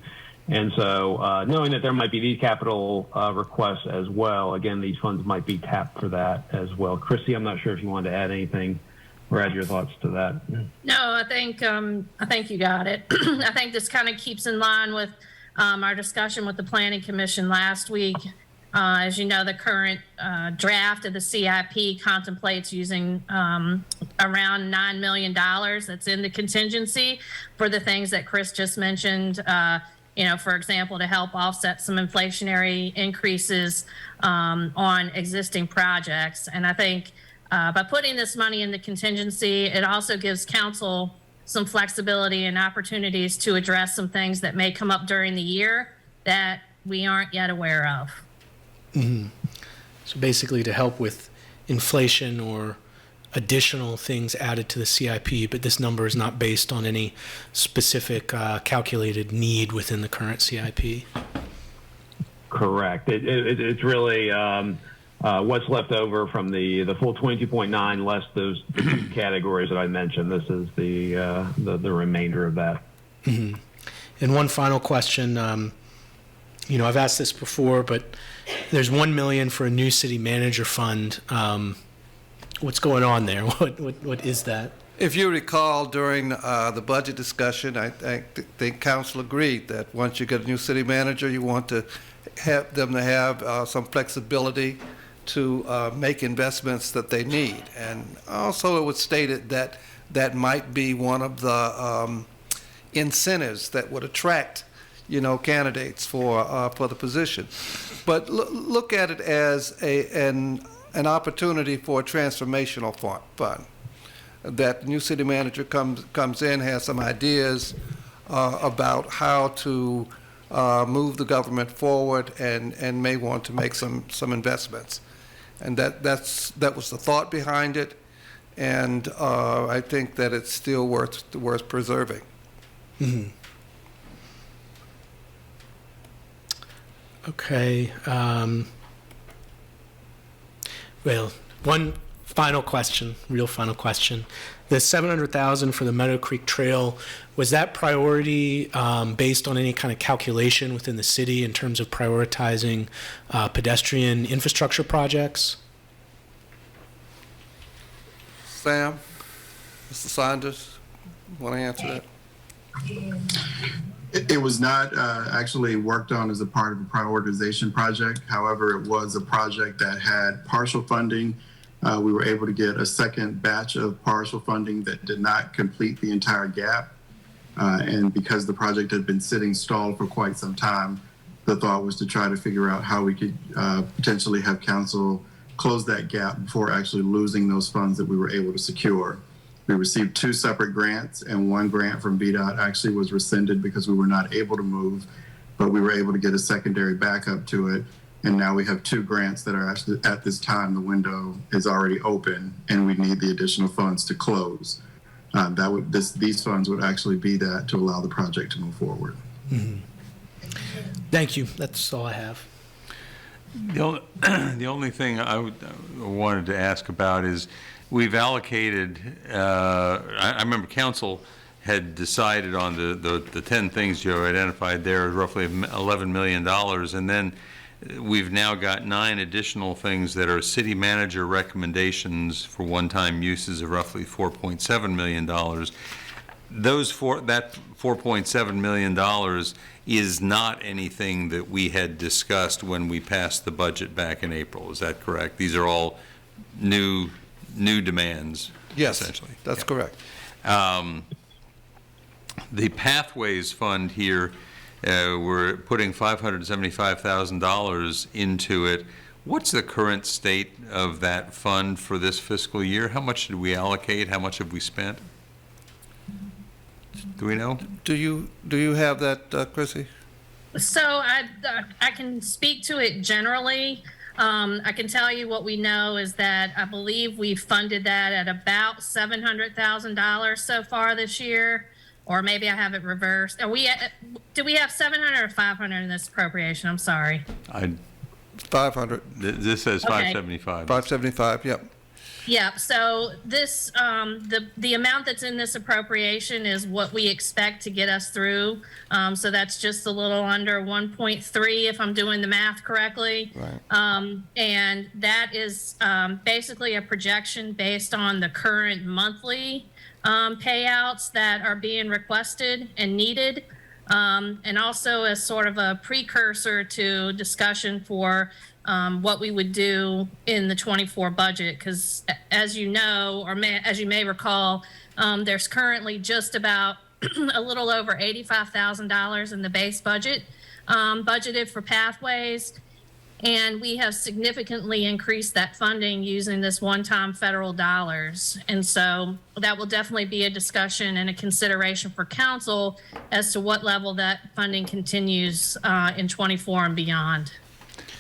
And so knowing that there might be these capital requests as well, again, these funds might be tapped for that as well. Christy, I'm not sure if you wanted to add anything or add your thoughts to that. No, I think you got it. I think this kind of keeps in line with our discussion with the Planning Commission last week. As you know, the current draft of the CIP contemplates using around $9 million that's in the contingency for the things that Chris just mentioned. For example, to help offset some inflationary increases on existing projects. And I think by putting this money in the contingency, it also gives council some flexibility and opportunities to address some things that may come up during the year that we aren't yet aware of. Mm-hmm. So basically to help with inflation or additional things added to the CIP, but this number is not based on any specific calculated need within the current CIP. Correct. It's really what's left over from the full 22.9 less those two categories that I mentioned. This is the remainder of that. Mm-hmm. And one final question. I've asked this before, but there's $1 million for a new city manager fund. What's going on there? What is that? If you recall, during the budget discussion, I think council agreed that once you get a new city manager, you want to have them to have some flexibility to make investments that they need. And also it was stated that that might be one of the incentives that would attract candidates for the position. But look at it as an opportunity for a transformational fund. That the new city manager comes in, has some ideas about how to move the government forward, and may want to make some investments. And that was the thought behind it, and I think that it's still worth preserving. Mm-hmm. Okay. Well, Final question, real final question. The $700,000 for the Meadow Creek Trail, was that priority based on any kind of calculation within the city in terms of prioritizing pedestrian infrastructure projects? Sam, Mr. Saunders, want to answer that? It was not actually worked on as a part of a prioritization project. However, it was a project that had partial funding. We were able to get a second batch of partial funding that did not complete the entire gap. And because the project had been sitting stalled for quite some time, the thought was to try to figure out how we could potentially have council close that gap before actually losing those funds that we were able to secure. We received 2 separate grants, and one grant from VDOT actually was rescinded because we were not able to move, but we were able to get a secondary backup to it. And now we have 2 grants that are actually, at this time, the window is already open, and we need the additional funds to close. These funds would actually be that to allow the project to move forward. Mm-hmm. Thank you. That's all I have. The only thing I wanted to ask about is we've allocated, I remember council had decided on the 10 things you identified there, roughly $11 million, and then we've now got 9 additional things that are city manager recommendations for one-time uses of roughly $4.7 million. That $4.7 million is not anything that we had discussed when we passed the budget back in April. Is that correct? These are all new demands, yes, essentially. That's correct. The Pathways Fund here, we're putting $575,000 into it. What's the current state of that fund for this fiscal year? How much did we allocate? How much have we spent? Do we know? Do you have that, Chrissy? So I can speak to it generally. I can tell you what we know is that I believe we funded that at about $700,000 so far this year, or maybe I have it reversed. Do we have 700 or 500 in this appropriation? I'm sorry. 500. This says Okay. 575. 575. Yep. Yeah, so this, the amount that's in this appropriation is what we expect to get us through. So that's just a little under 1.3, if I'm doing the math correctly. Right. And that is basically a projection based on the current monthly payouts that are being requested and needed. And also as sort of a precursor to discussion for what we would do in the 24 budget, because as you know, or as you may recall, there's currently just about a little over $85,000 in the base budget budgeted for Pathways, and we have significantly increased that funding using this one-time federal dollars. And so that will definitely be a discussion and a consideration for council as to what level that funding continues in 24 and beyond.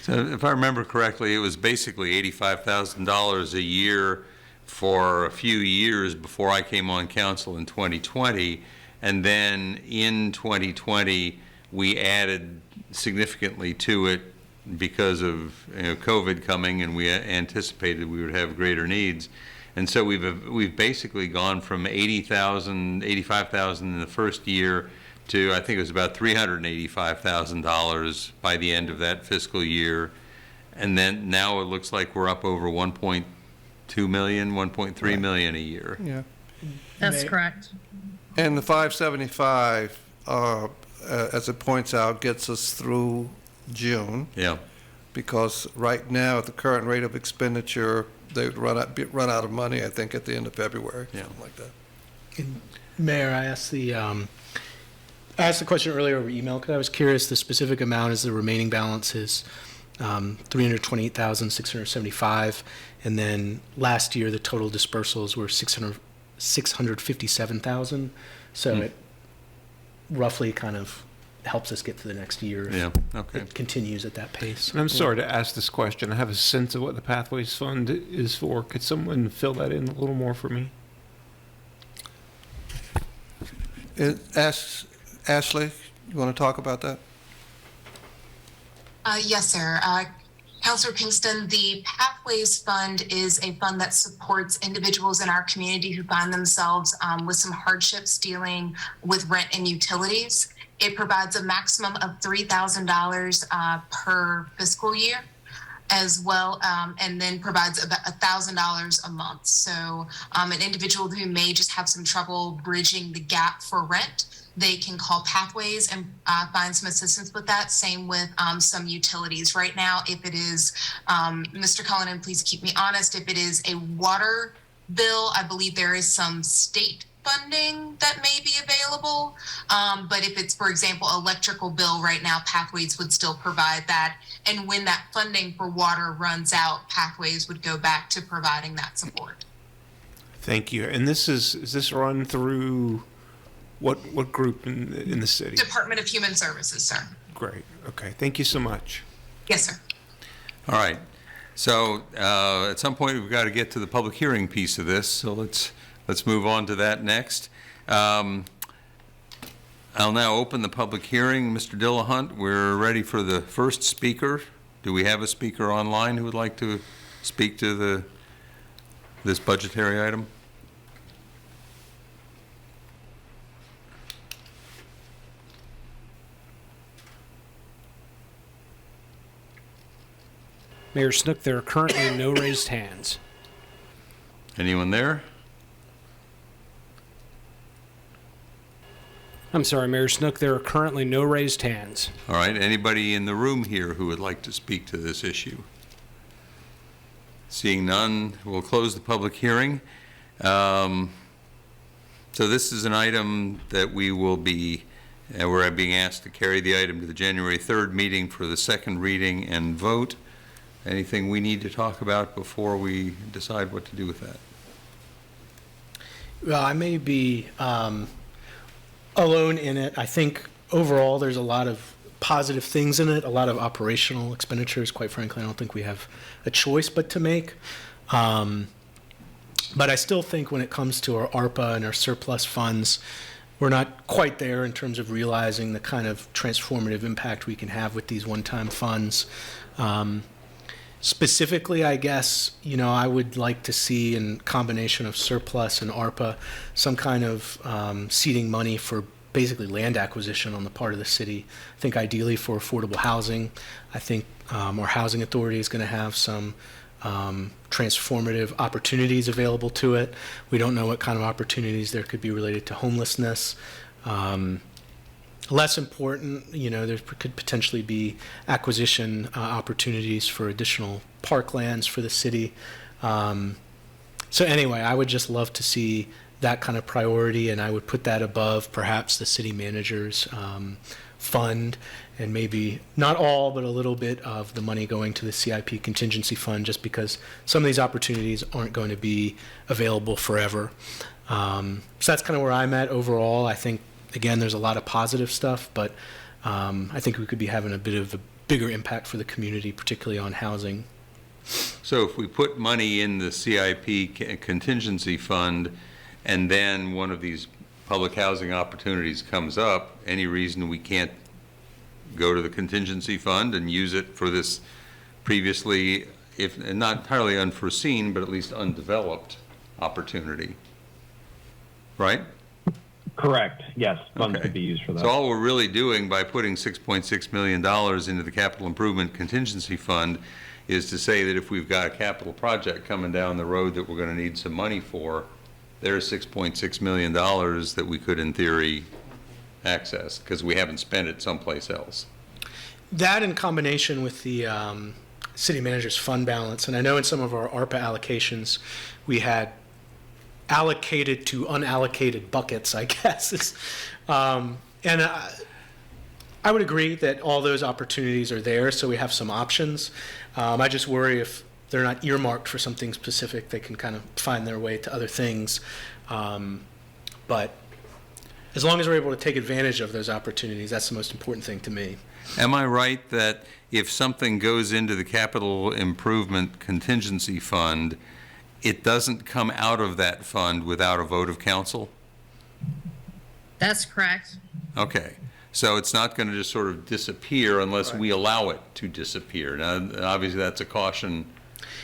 So if I remember correctly, it was basically $85,000 a year for a few years before I came on council in 2020. And then in 2020, we added significantly to it because of COVID coming, and we anticipated we would have greater needs. And so we've basically gone from $85,000 in the first year to, I think it was about $385,000 by the end of that fiscal year. And then now it looks like we're up over 1.2 million, 1.3 million a year. Yeah. That's correct. And the 575, as it points out, gets us through June. Yeah. Because right now, at the current rate of expenditure, they would run out of money, I think, at the end of February, something like that. And Mayor, I asked the question earlier over email because I was curious. The specific amount is the remaining balance is $328,675, and then last year the total dispersals were $657,000. So it roughly kind of helps us get to the next year. Yeah. Okay. It continues at that pace. And I'm sorry to ask this question. I have a sense of what the Pathways Fund is for. Could someone fill that in a little more for me? Ashley, you want to talk about that? Yes, sir. Councilor Pinkston, the Pathways Fund is a fund that supports individuals in our community who find themselves with some hardships dealing with rent and utilities. It provides a maximum of $3,000 per fiscal year, as well, and then provides about $1,000 a month. So an individual who may just have some trouble bridging the gap for rent, they can call Pathways and find some assistance with that. Same with some utilities. Right now, if it is, Mr. Cullinan, please keep me honest, if it is a water bill, I believe there is some state funding that may be available. But if it's, for example, electrical bill right now, Pathways would still provide that. And when that funding for water runs out, Pathways would go back to providing that support. Thank you. And is this run through what group in the city? Department of Human Services, sir. Great. Okay. Thank you so much. Yes, sir. All right. So at some point, we've got to get to the public hearing piece of this. So let's move on to that next. I'll now open the public hearing. Mr. Dillahunt, we're ready for the first speaker. Do we have a speaker online who would like to speak to this budgetary item? Mayor Snook, there are currently no raised hands. Anyone there? I'm sorry, Mayor Snook, there are currently no raised hands. All right. Anybody in the room here who would like to speak to this issue? Seeing none, we'll close the public hearing. So this is an item that we're being asked to carry the item to the January 3rd meeting for the second reading and vote. Anything we need to talk about before we decide what to do with that? Well, I may be alone in it. I think overall there's a lot of positive things in it, a lot of operational expenditures. Quite frankly, I don't think we have a choice but to make. But I still think when it comes to our ARPA and our surplus funds, we're not quite there in terms of realizing the kind of transformative impact we can have with these one-time funds. Specifically, I guess, I would like to see in combination of surplus and ARPA some kind of seeding money for basically land acquisition on the part of the city. I think ideally for affordable housing. I think our housing authority is going to have some transformative opportunities available to it. We don't know what kind of opportunities there could be related to homelessness. Less important, there could potentially be acquisition opportunities for additional parklands for the city. So anyway, I would just love to see that kind of priority, and I would put that above perhaps the city manager's fund, and maybe not all, but a little bit of the money going to the CIP contingency fund, just because some of these opportunities aren't going to be available forever. So that's kind of where I'm at overall. I think, again, there's a lot of positive stuff, but I think we could be having a bit of a bigger impact for the community, particularly on housing. So if we put money in the CIP contingency fund and then one of these public housing opportunities comes up, any reason we can't go to the contingency fund and use it for this previously, if not entirely unforeseen, but at least undeveloped opportunity, right? Correct. Yes, funds could be used for that. So all we're really doing by putting $6.6 million into the capital improvement contingency fund is to say that if we've got a capital project coming down the road that we're going to need some money for, there's $6.6 million that we could, in theory, access because we haven't spent it someplace else. That in combination with the city manager's fund balance, and I know in some of our ARPA allocations we had allocated to unallocated buckets, I guess. And I would agree that all those opportunities are there, so we have some options. I just worry if they're not earmarked for something specific, they can kind of find their way to other things. But as long as we're able to take advantage of those opportunities, that's the most important thing to me. Am I right that if something goes into the capital improvement contingency fund, it doesn't come out of that fund without a vote of council? That's correct. Okay. So it's not going to just sort of disappear unless we allow it to disappear. Now, obviously, that's a caution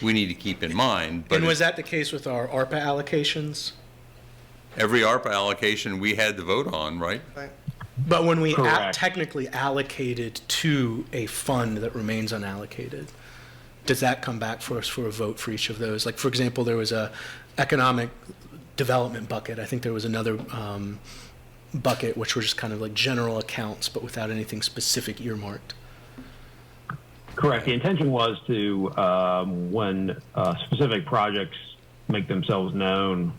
we need to keep in mind. But And was that the case with our ARPA allocations? every ARPA allocation we had to vote on, right? But when we Correct. technically allocated to a fund that remains unallocated, does that come back for us for a vote for each of those? Like, for example, there was a economic development bucket. I think there was another bucket, which were just kind of like general accounts, but without anything specific earmarked. Correct. The intention was to, when specific projects make themselves known,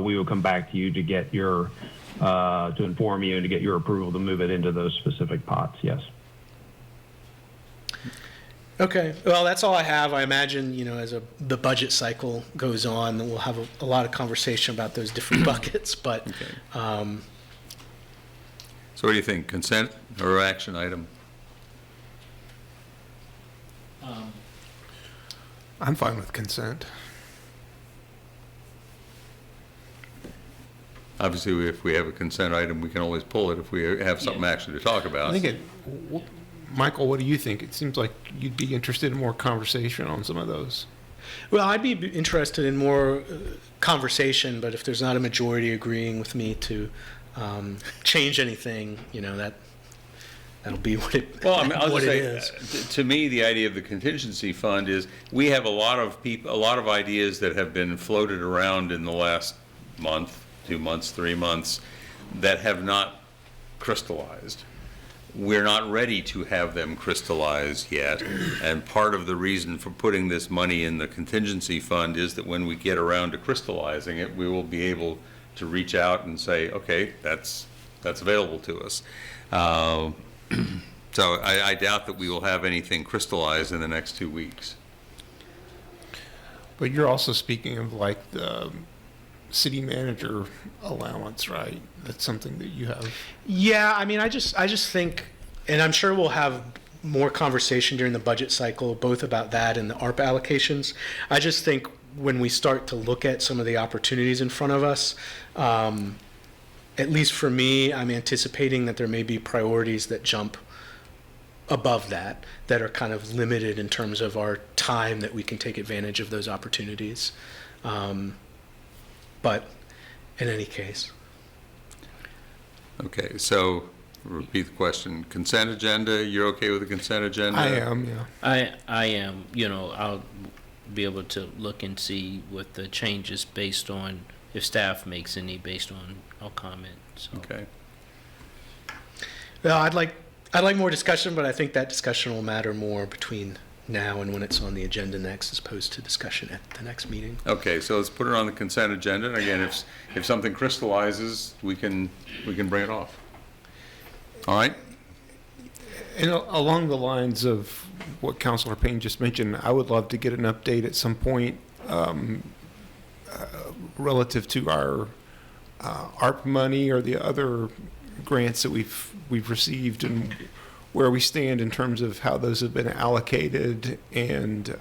we will come back to you to get your, to inform you and to get your approval to move it into those specific pots, yes. Okay, well, that's all I have. I imagine, as the budget cycle goes on, we'll have a lot of conversation about those different buckets, but, So what do you think, consent or action item? I'm fine with consent. Obviously, if we have a consent item, we can always pull it if we have something actually to talk about. I think Michael, what do you think? It seems like you'd be interested in more conversation on some of those. well, I'd be interested in more conversation, but if there's not a majority agreeing with me to change anything, that'll be what it, Well, I mean, I'll what just it say, is. to me, the idea of the contingency fund is, we have a lot of people, a lot of ideas that have been floated around in the last month, 2 months, 3 months, that have not crystallized. We're not ready to have them crystallized yet, and part of the reason for putting this money in the contingency fund is that when we get around to crystallizing it, we will be able to reach out and say, okay, that's available to us. So I doubt that we will have anything crystallized in the next 2 weeks. But you're also speaking of like the city manager allowance, right? That's something that you have. Yeah, I mean, I just think, and I'm sure we'll have more conversation during the budget cycle, both about that and the ARPA allocations. I just think when we start to look at some of the opportunities in front of us, at least for me, I'm anticipating that there may be priorities that jump above that are kind of limited in terms of our time that we can take advantage of those opportunities. But in any case. Okay, so repeat the question. Consent agenda, you're okay with the consent agenda? I am, yeah. I am, I'll be able to look and see what the changes based on, if staff makes any based on our comment, so. Okay. Well, I'd like more discussion, but I think that discussion will matter more between now and when it's on the agenda next, as opposed to discussion at the next meeting. Okay, so let's put it on the consent agenda, and again, if something crystallizes, we can bring it off. All right? And along the lines of what Councilor Payne just mentioned, I would love to get an update at some point relative to our ARP money or the other grants that we've received, and where we stand in terms of how those have been allocated, and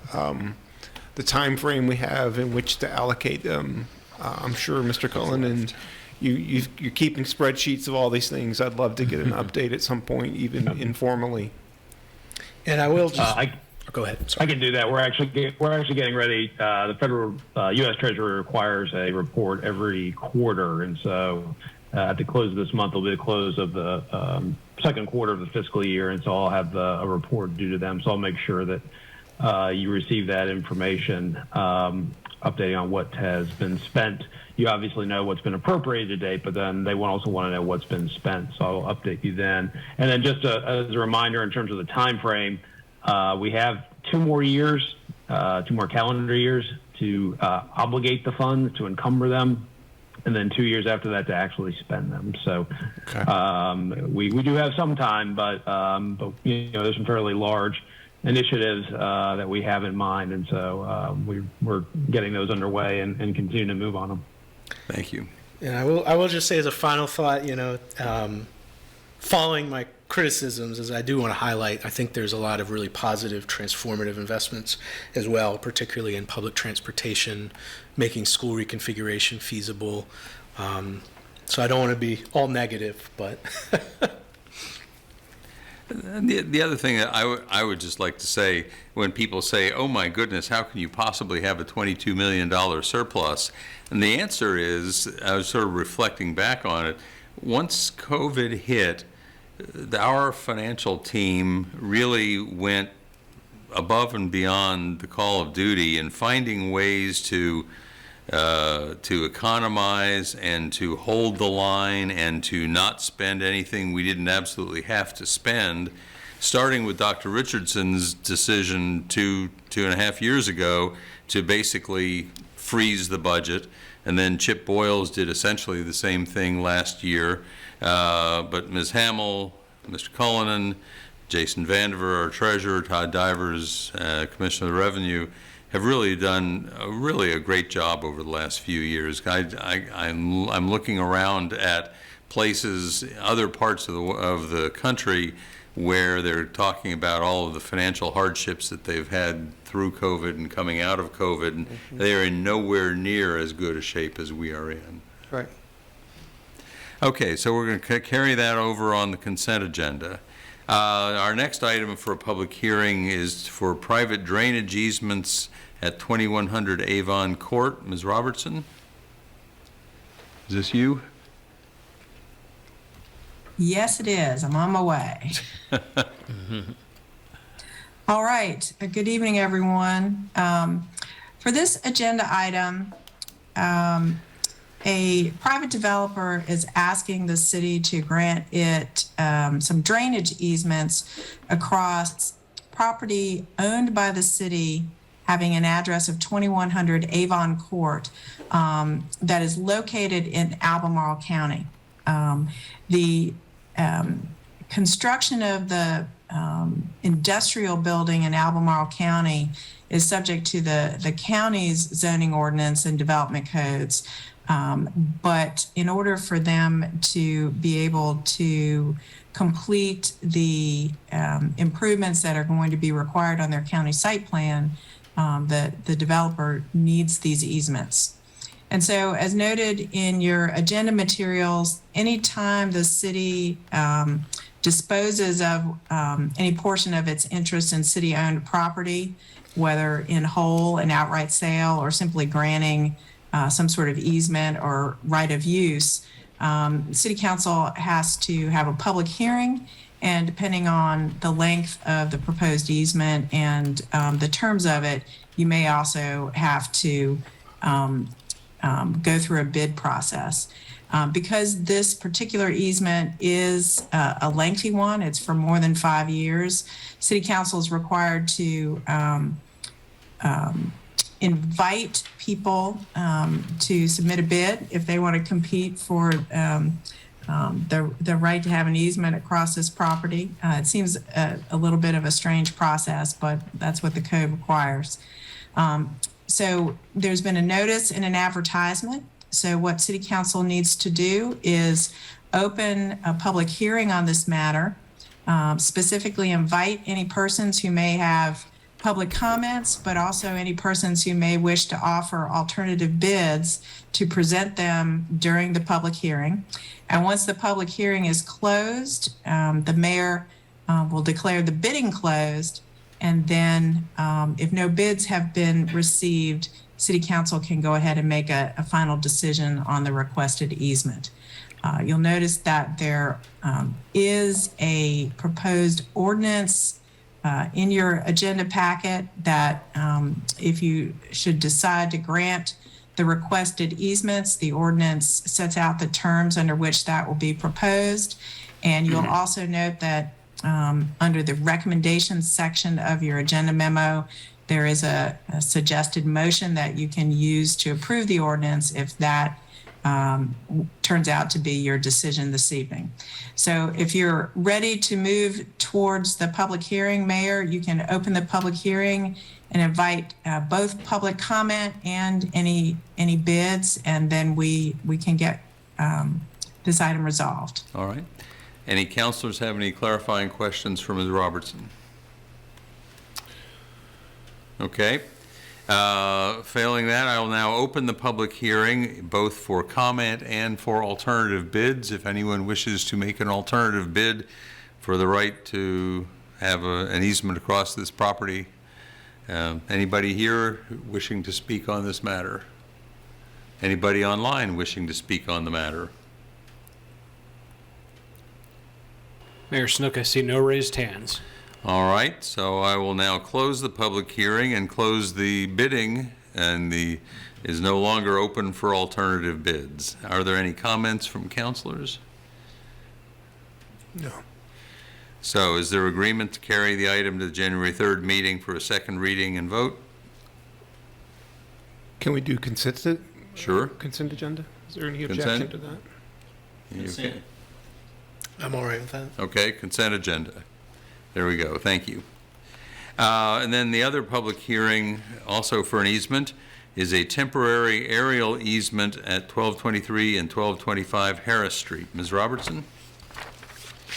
the time frame we have in which to allocate them. I'm sure, Mr. Cullen, and you're keeping spreadsheets of all these things. I'd love to get an update at some point, even informally. And I will just go ahead. Sorry. I can do that. We're actually getting ready. The federal U.S. Treasury requires a report every quarter, and so at the close of this month will be the close of the second quarter of the fiscal year, and so I'll have a report due to them. So I'll make sure that you receive that information, updating on what has been spent. You obviously know what's been appropriated to date, but then they also want to know what's been spent. So I'll update you then. And then just as a reminder, in terms of the time frame, we have 2 more years, 2 more calendar years to obligate the funds, to encumber them, and then 2 years after that to actually spend them. So we do have some time, but there's some fairly large initiatives that we have in mind, and so we're getting those underway and continue to move on them. Thank you. And I will just say as a final thought, following my criticisms, as I do want to highlight, I think there's a lot of really positive, transformative investments as well, particularly in public transportation, making school reconfiguration feasible. So I don't want to be all negative, but And the other thing that I would just like to say, when people say, oh my goodness, how can you possibly have a $22 million surplus? And the answer is, I was sort of reflecting back on it, once COVID hit, our financial team really went above and beyond the call of duty in finding ways to economize and to hold the line and to not spend anything we didn't absolutely have to spend, starting with Dr. Richardson's decision 2.5 years ago to basically freeze the budget. And then Chip Boyles did essentially the same thing last year. But Ms. Hamill, Mr. Cullinan, Jason Vandiver, our treasurer, Todd Divers, Commissioner of the Revenue, have really done a great job over the last few years. I'm looking around at places, other parts of the country, where they're talking about all of the financial hardships that they've had through COVID and coming out of COVID. And they're in nowhere near as good a shape as we are in. Right. Okay, so we're going to carry that over on the consent agenda. Our next item for a public hearing is for private drainage easements at 2100 Avon Court. Ms. Robertson? Is this you? Yes, it is. I'm on my way. All right. Good evening, everyone. For this agenda item, a private developer is asking the city to grant it some drainage easements across property owned by the city having an address of 2100 Avon Court that is located in Albemarle County. The construction of the industrial building in Albemarle County is subject to the county's zoning ordinance and development codes. But in order for them to be able to complete the improvements that are going to be required on their county site plan, the developer needs these easements. And so, as noted in your agenda materials, anytime the city disposes of any portion of its interest in city-owned property, whether in whole, an outright sale, or simply granting some sort of easement or right of use, City Council has to have a public hearing, and depending on the length of the proposed easement and the terms of it, you may also have to go through a bid process. Because this particular easement is a lengthy one, it's for more than 5 years, City Council is required to invite people to submit a bid if they want to compete for the right to have an easement across this property. It seems a little bit of a strange process, but that's what the code requires. So there's been a notice and an advertisement. So what City Council needs to do is open a public hearing on this matter, specifically invite any persons who may have public comments, but also any persons who may wish to offer alternative bids to present them during the public hearing. And once the public hearing is closed, the mayor will declare the bidding closed. And then if no bids have been received, City Council can go ahead and make a final decision on the requested easement. You'll notice that there is a proposed ordinance in your agenda packet that if you should decide to grant the requested easements, the ordinance sets out the terms under which that will be proposed. And you'll also note that under the recommendations section of your agenda memo, there is a suggested motion that you can use to approve the ordinance if that turns out to be your decision this evening. So if you're ready to move towards the public hearing, Mayor, you can open the public hearing and invite both public comment and any bids, and then we can get this item resolved. All right. Any councilors have any clarifying questions for Ms. Robertson? Okay. Failing that, I will now open the public hearing both for comment and for alternative bids. If anyone wishes to make an alternative bid for the right to have an easement across this property? Anybody here wishing to speak on this matter? Anybody online wishing to speak on the matter? Mayor Snook, I see no raised hands. All right, so I will now close the public hearing and close the bidding, and is no longer open for alternative bids. Are there any comments from councilors? No. So is there agreement to carry the item to the January 3rd meeting for a second reading and vote? Can we do consent? Sure. Consent agenda? Is there any Consent? objection to that? You okay? I'm all right with that. Okay, consent agenda. There we go, thank you. And then the other public hearing, also for an easement, is a temporary aerial easement at 1223 and 1225 Harris Street. Ms. Robertson?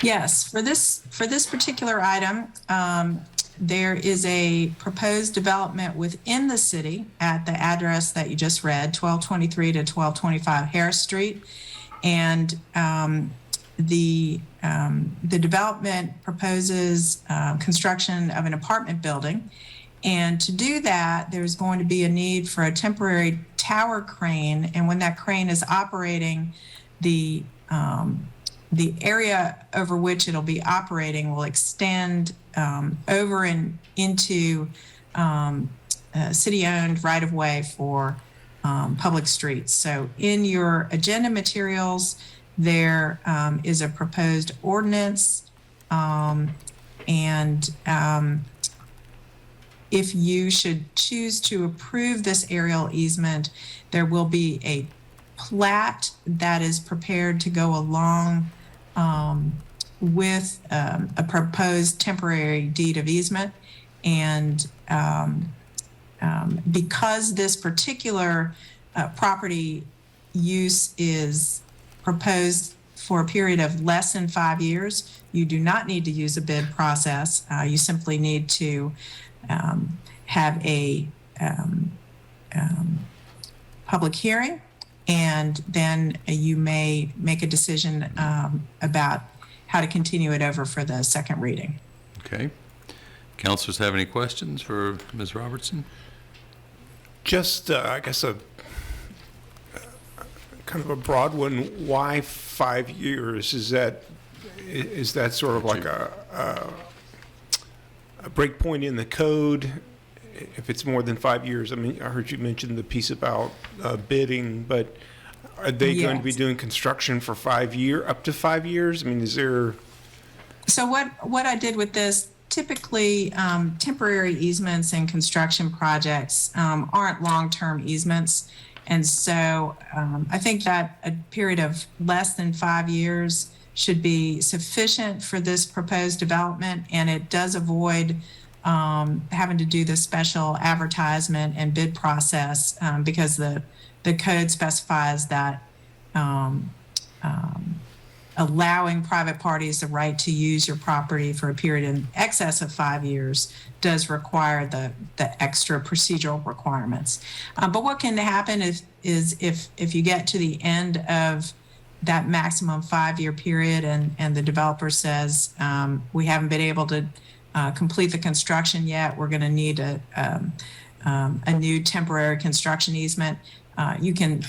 Yes, for this particular item, there is a proposed development within the city at the address that you just read, 1223 to 1225 Harris Street. And the development proposes construction of an apartment building. And to do that, there's going to be a need for a temporary tower crane. And when that crane is operating, the area over which it'll be operating will extend over and into city-owned right-of-way for public streets. So in your agenda materials, there is a proposed ordinance, and if you should choose to approve this aerial easement, there will be a plat that is prepared to go along with a proposed temporary deed of easement. And because this particular property use is proposed for a period of less than 5 years, you do not need to use a bid process. You simply need to have a public hearing, and then you may make a decision about how to continue it over for the second reading. Okay. Councilors have any questions for Ms. Robertson? Just, I guess, a kind of a broad one. Why 5 years? Is that sort of like a break point in the code? If it's more than 5 years, I mean, I heard you mention the piece about bidding, but are they going to be doing construction for up to 5 years? I mean, is there? So what I did with this, typically temporary easements and construction projects aren't long-term easements. And so I think that a period of less than 5 years should be sufficient for this proposed development, and it does avoid having to do the special advertisement and bid process because the code specifies that allowing private parties the right to use your property for a period in excess of 5 years does require the extra procedural requirements. But what can happen is if you get to the end of that maximum 5 year period and the developer says, we haven't been able to complete the construction yet, we're going to need a new temporary construction easement, you can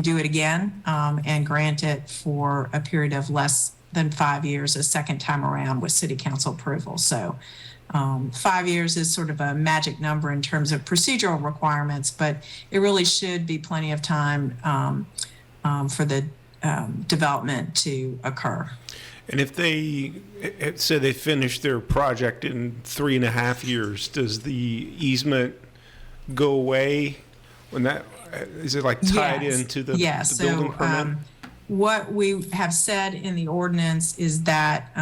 do it again and grant it for a period of less than 5 years a second time around with city council approval. So 5 years is sort of a magic number in terms of procedural requirements, but it really should be plenty of time for the development to occur. And if they say they finish their project in 3.5 years, does the easement go away when that? Is it like tied into the building permit? What we have said in the ordinance is that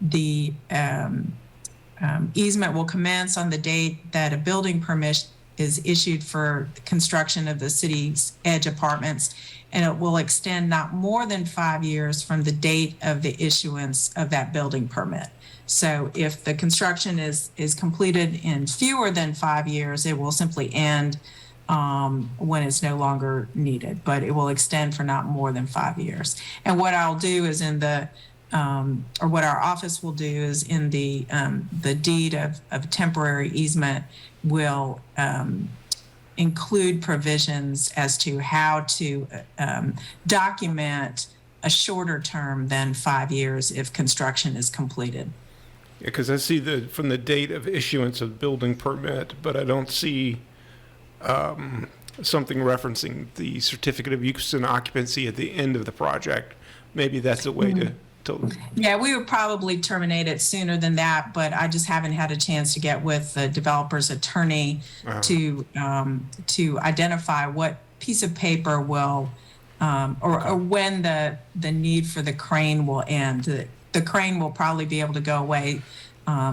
the easement will commence on the date that a building permit is issued for the construction of the city's edge apartments, and it will extend not more than 5 years from the date of the issuance of that building permit. So if the construction is completed in fewer than 5 years, it will simply end when it's no longer needed, but it will extend for not more than 5 years. And what I'll do is in the or what our office will do is in the deed of temporary easement will include provisions as to how to document a shorter term than 5 years if construction is completed. Yeah, because I see from the date of issuance of building permit, but I don't see something referencing the certificate of use and occupancy at the end of the project. Maybe that's a way to. Yeah, we would probably terminate it sooner than that, but I just haven't had a chance to get with the developer's attorney to identify what piece of paper will, or when the need for the crane will end. The crane will probably be able to go away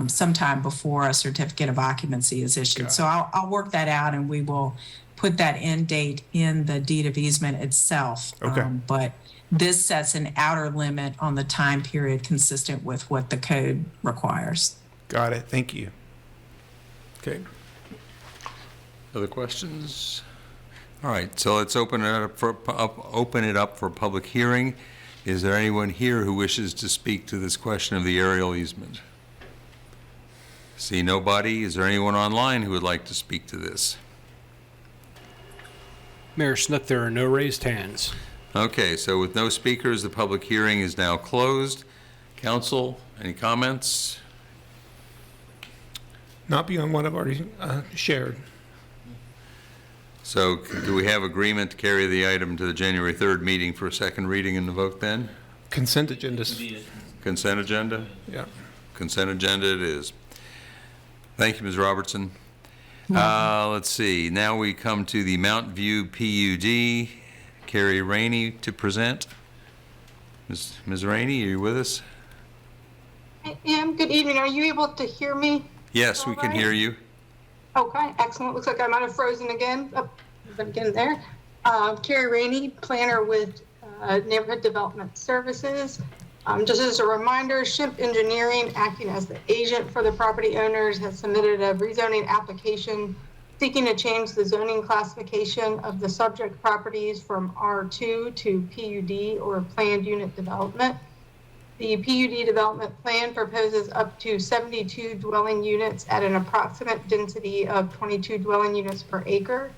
sometime before a certificate of occupancy is issued. So I'll work that out, and we will put that end date in the deed of easement itself. Okay. But this sets an outer limit on the time period consistent with what the code requires. Got it. Thank you. Okay. Other questions? All right, so let's open it up for public hearing. Is there anyone here who wishes to speak to this question of the aerial easement? See nobody. Is there anyone online who would like to speak to this? Mayor Snook, there are no raised hands. Okay, so with no speakers, the public hearing is now closed. Council, any comments? Not beyond what I've already shared. So do we have agreement to carry the item to the January 3rd meeting for a second reading and the vote then? Consent agendas. Consent agenda? Yeah. Consent agenda it is. Thank you, Ms. Robertson. Let's see, now we come to the Mount View PUD. Carrie Rainey to present. Ms. Rainey, are you with us? I am. Good evening. Are you able to hear me? Yes, we can hear you. Okay, excellent. Looks like I might have frozen again. Oh, again there. Carrie Rainey, planner with Neighborhood Development Services. Just as a reminder, Shimp Engineering, acting as the agent for the property owners, has submitted a rezoning application seeking to change the zoning classification of the subject properties from R2 to PUD, or planned unit development. The PUD development plan proposes up to 72 dwelling units at an approximate density of 22 dwelling units per acre.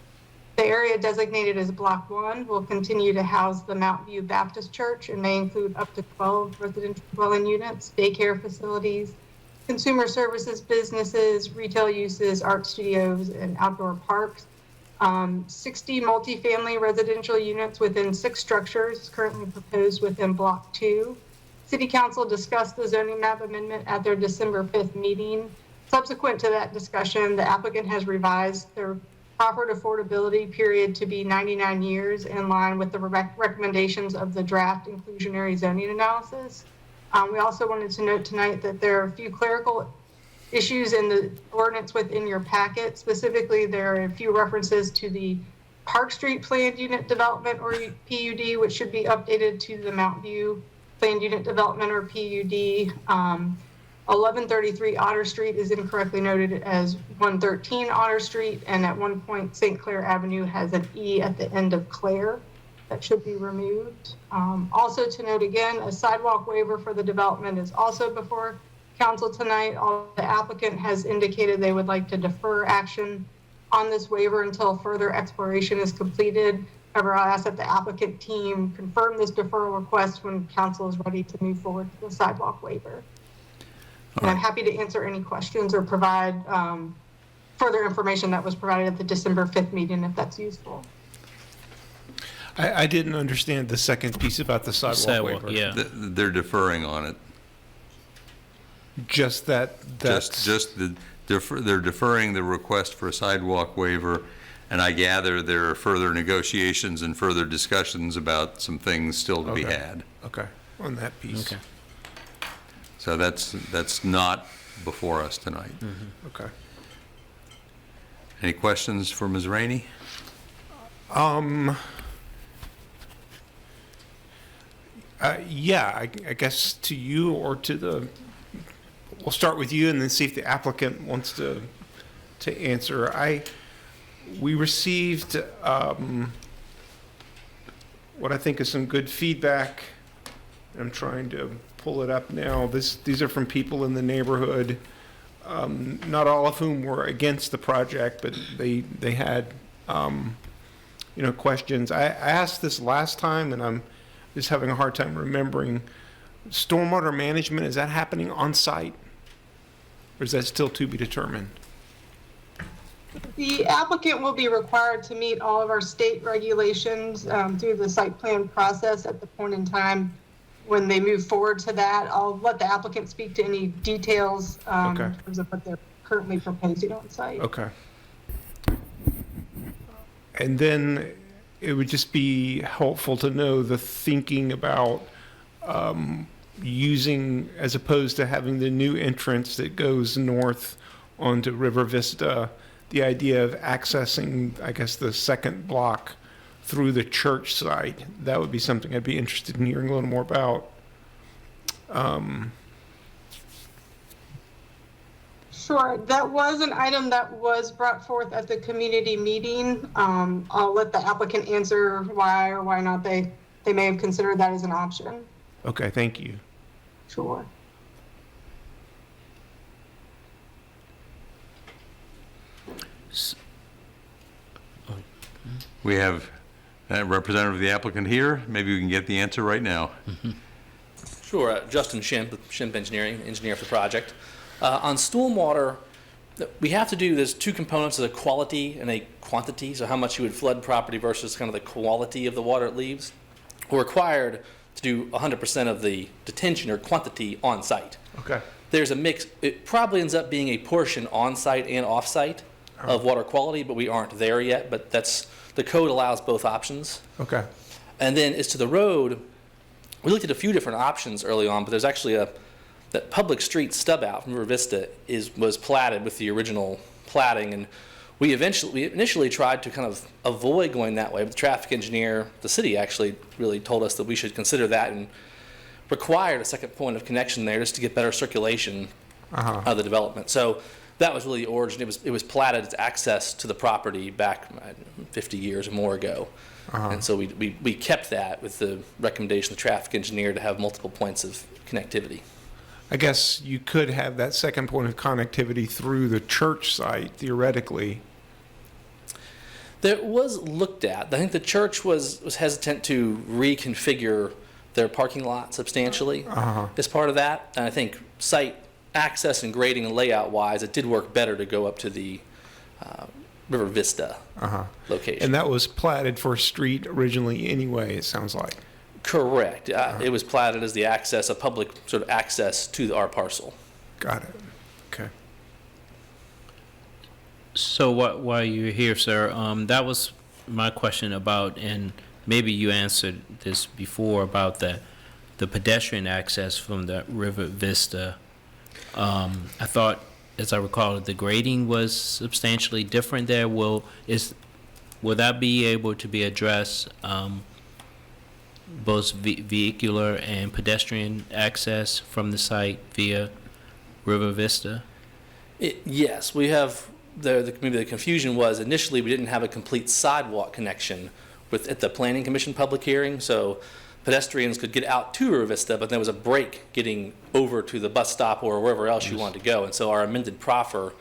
The area designated as Block 1 will continue to house the Mount View Baptist Church and may include up to 12 residential dwelling units, daycare facilities, consumer services, businesses, retail uses, art studios, and outdoor parks. 60 multifamily residential units within 6 structures currently proposed within Block 2. City Council discussed the zoning map amendment at their December 5th meeting. Subsequent to that discussion, the applicant has revised their offered affordability period to be 99 years, in line with the recommendations of the draft inclusionary zoning analysis. We also wanted to note tonight that there are a few clerical issues in the ordinance within your packet. Specifically, there are a few references to the Park Street planned unit development, or PUD, which should be updated to the Mount View planned unit development, or PUD. 1133 Otter Street is incorrectly noted as 113 Otter Street, and at one point St. Clair Avenue has an E at the end of Clair. That should be removed. Also to note again, a sidewalk waiver for the development is also before council tonight. The applicant has indicated they would like to defer action on this waiver until further exploration is completed. However, I'll ask that the applicant team confirm this deferral request when council is ready to move forward with the sidewalk waiver. And I'm happy to answer any questions or provide further information that was provided at the December 5th meeting if that's useful. I didn't understand the second piece about the sidewalk waiver. Yeah. They're deferring on it. Just that. They're deferring the request for a sidewalk waiver, and I gather there are further negotiations and further discussions about some things still to be had. Okay, on that piece. Okay. So that's not before us tonight. Okay. Any questions for Ms. Rainey? Yeah, I guess to you or to the, we'll start with you and then see if the applicant wants to answer. We received what I think is some good feedback. I'm trying to pull it up now. These are from people in the neighborhood, not all of whom were against the project, but they had, questions. I asked this last time, and I'm just having a hard time remembering. Stormwater management, is that happening on site? Or is that still to be determined? The applicant will be required to meet all of our state regulations through the site plan process at the point in time when they move forward to that. I'll let the applicant speak to any details in terms of what they're currently proposing on site. Okay. And then it would just be helpful to know the thinking about using, as opposed to having the new entrance that goes north onto River Vista, the idea of accessing, I guess, the second block through the church site. That would be something I'd be interested in hearing a little more about. Sure, that was an item that was brought forth at the community meeting. I'll let the applicant answer why or why not they may have considered that as an option. Okay, thank you. Sure. We have a representative of the applicant here. Maybe we can get the answer right now. Sure, Justin Shimp, with Shimp Engineering, engineer for the project. On stormwater, we have to do, there's two components, of the quality and a quantity, so how much you would flood property versus kind of the quality of the water it leaves. We're required to do 100% of the detention or quantity on site. Okay. There's a mix, it probably ends up being a portion on site and off site of water quality, but we aren't there yet, but that's, the code allows both options. Okay. And then as to the road, we looked at a few different options early on, but there's actually that public street stub out from River Vista was platted with the original platting, and we initially tried to kind of avoid going that way, but the traffic engineer, the city actually really told us that we should consider that and required a second point of connection there just to get better circulation of the development. So that was really the origin. It was platted as access to the property back 50 years or more ago. And so we kept that with the recommendation of the traffic engineer to have multiple points of connectivity. I guess you could have that second point of connectivity through the church site, theoretically. That was looked at. I think the church was hesitant to reconfigure their parking lot substantially as part of that. And I think site access and grading and layout wise, it did work better to go up to the River Vista location. And that was platted for a street originally anyway, it sounds like. Correct. It was platted as the access, a public sort of access to our parcel. Got it. Okay. So while you're here, sir, that was my question about, and maybe you answered this before, about the pedestrian access from the River Vista. I thought, as I recall, the grading was substantially different there. Will that be able to be addressed, both vehicular and pedestrian access from the site via River Vista? Yes, we have. Maybe the confusion was initially we didn't have a complete sidewalk connection at the Planning Commission public hearing, so pedestrians could get out to River Vista, but there was a break getting over to the bus stop or wherever else you wanted to go, and so our amended proffer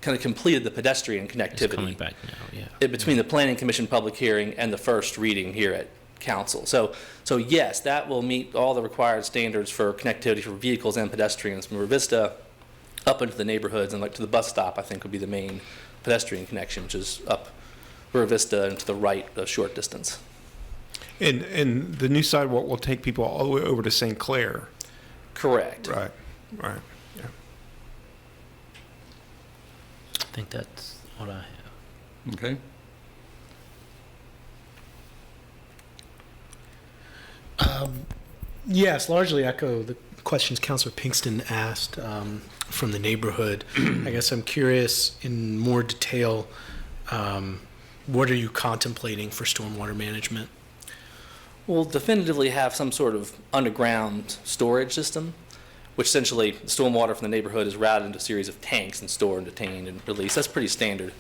kind of completed the pedestrian connectivity. It's coming back now, yeah. Between the Planning Commission public hearing and the first reading here at Council. So yes, that will meet all the required standards for connectivity for vehicles and pedestrians from River Vista up into the neighborhoods, and like to the bus stop, I think would be the main pedestrian connection, which is up River Vista and to the right a short distance. And the new sidewalk will take people all the way over to St. Clair. Correct. Right. Yeah. I think that's what I have. Okay. Yes, largely echo the questions Councilor Pinkston asked from the neighborhood. I guess I'm curious in more detail, what are you contemplating for stormwater management? We'll definitively have some sort of underground storage system, which essentially the stormwater from the neighborhood is routed into a series of tanks and stored and detained and released. That's pretty standard.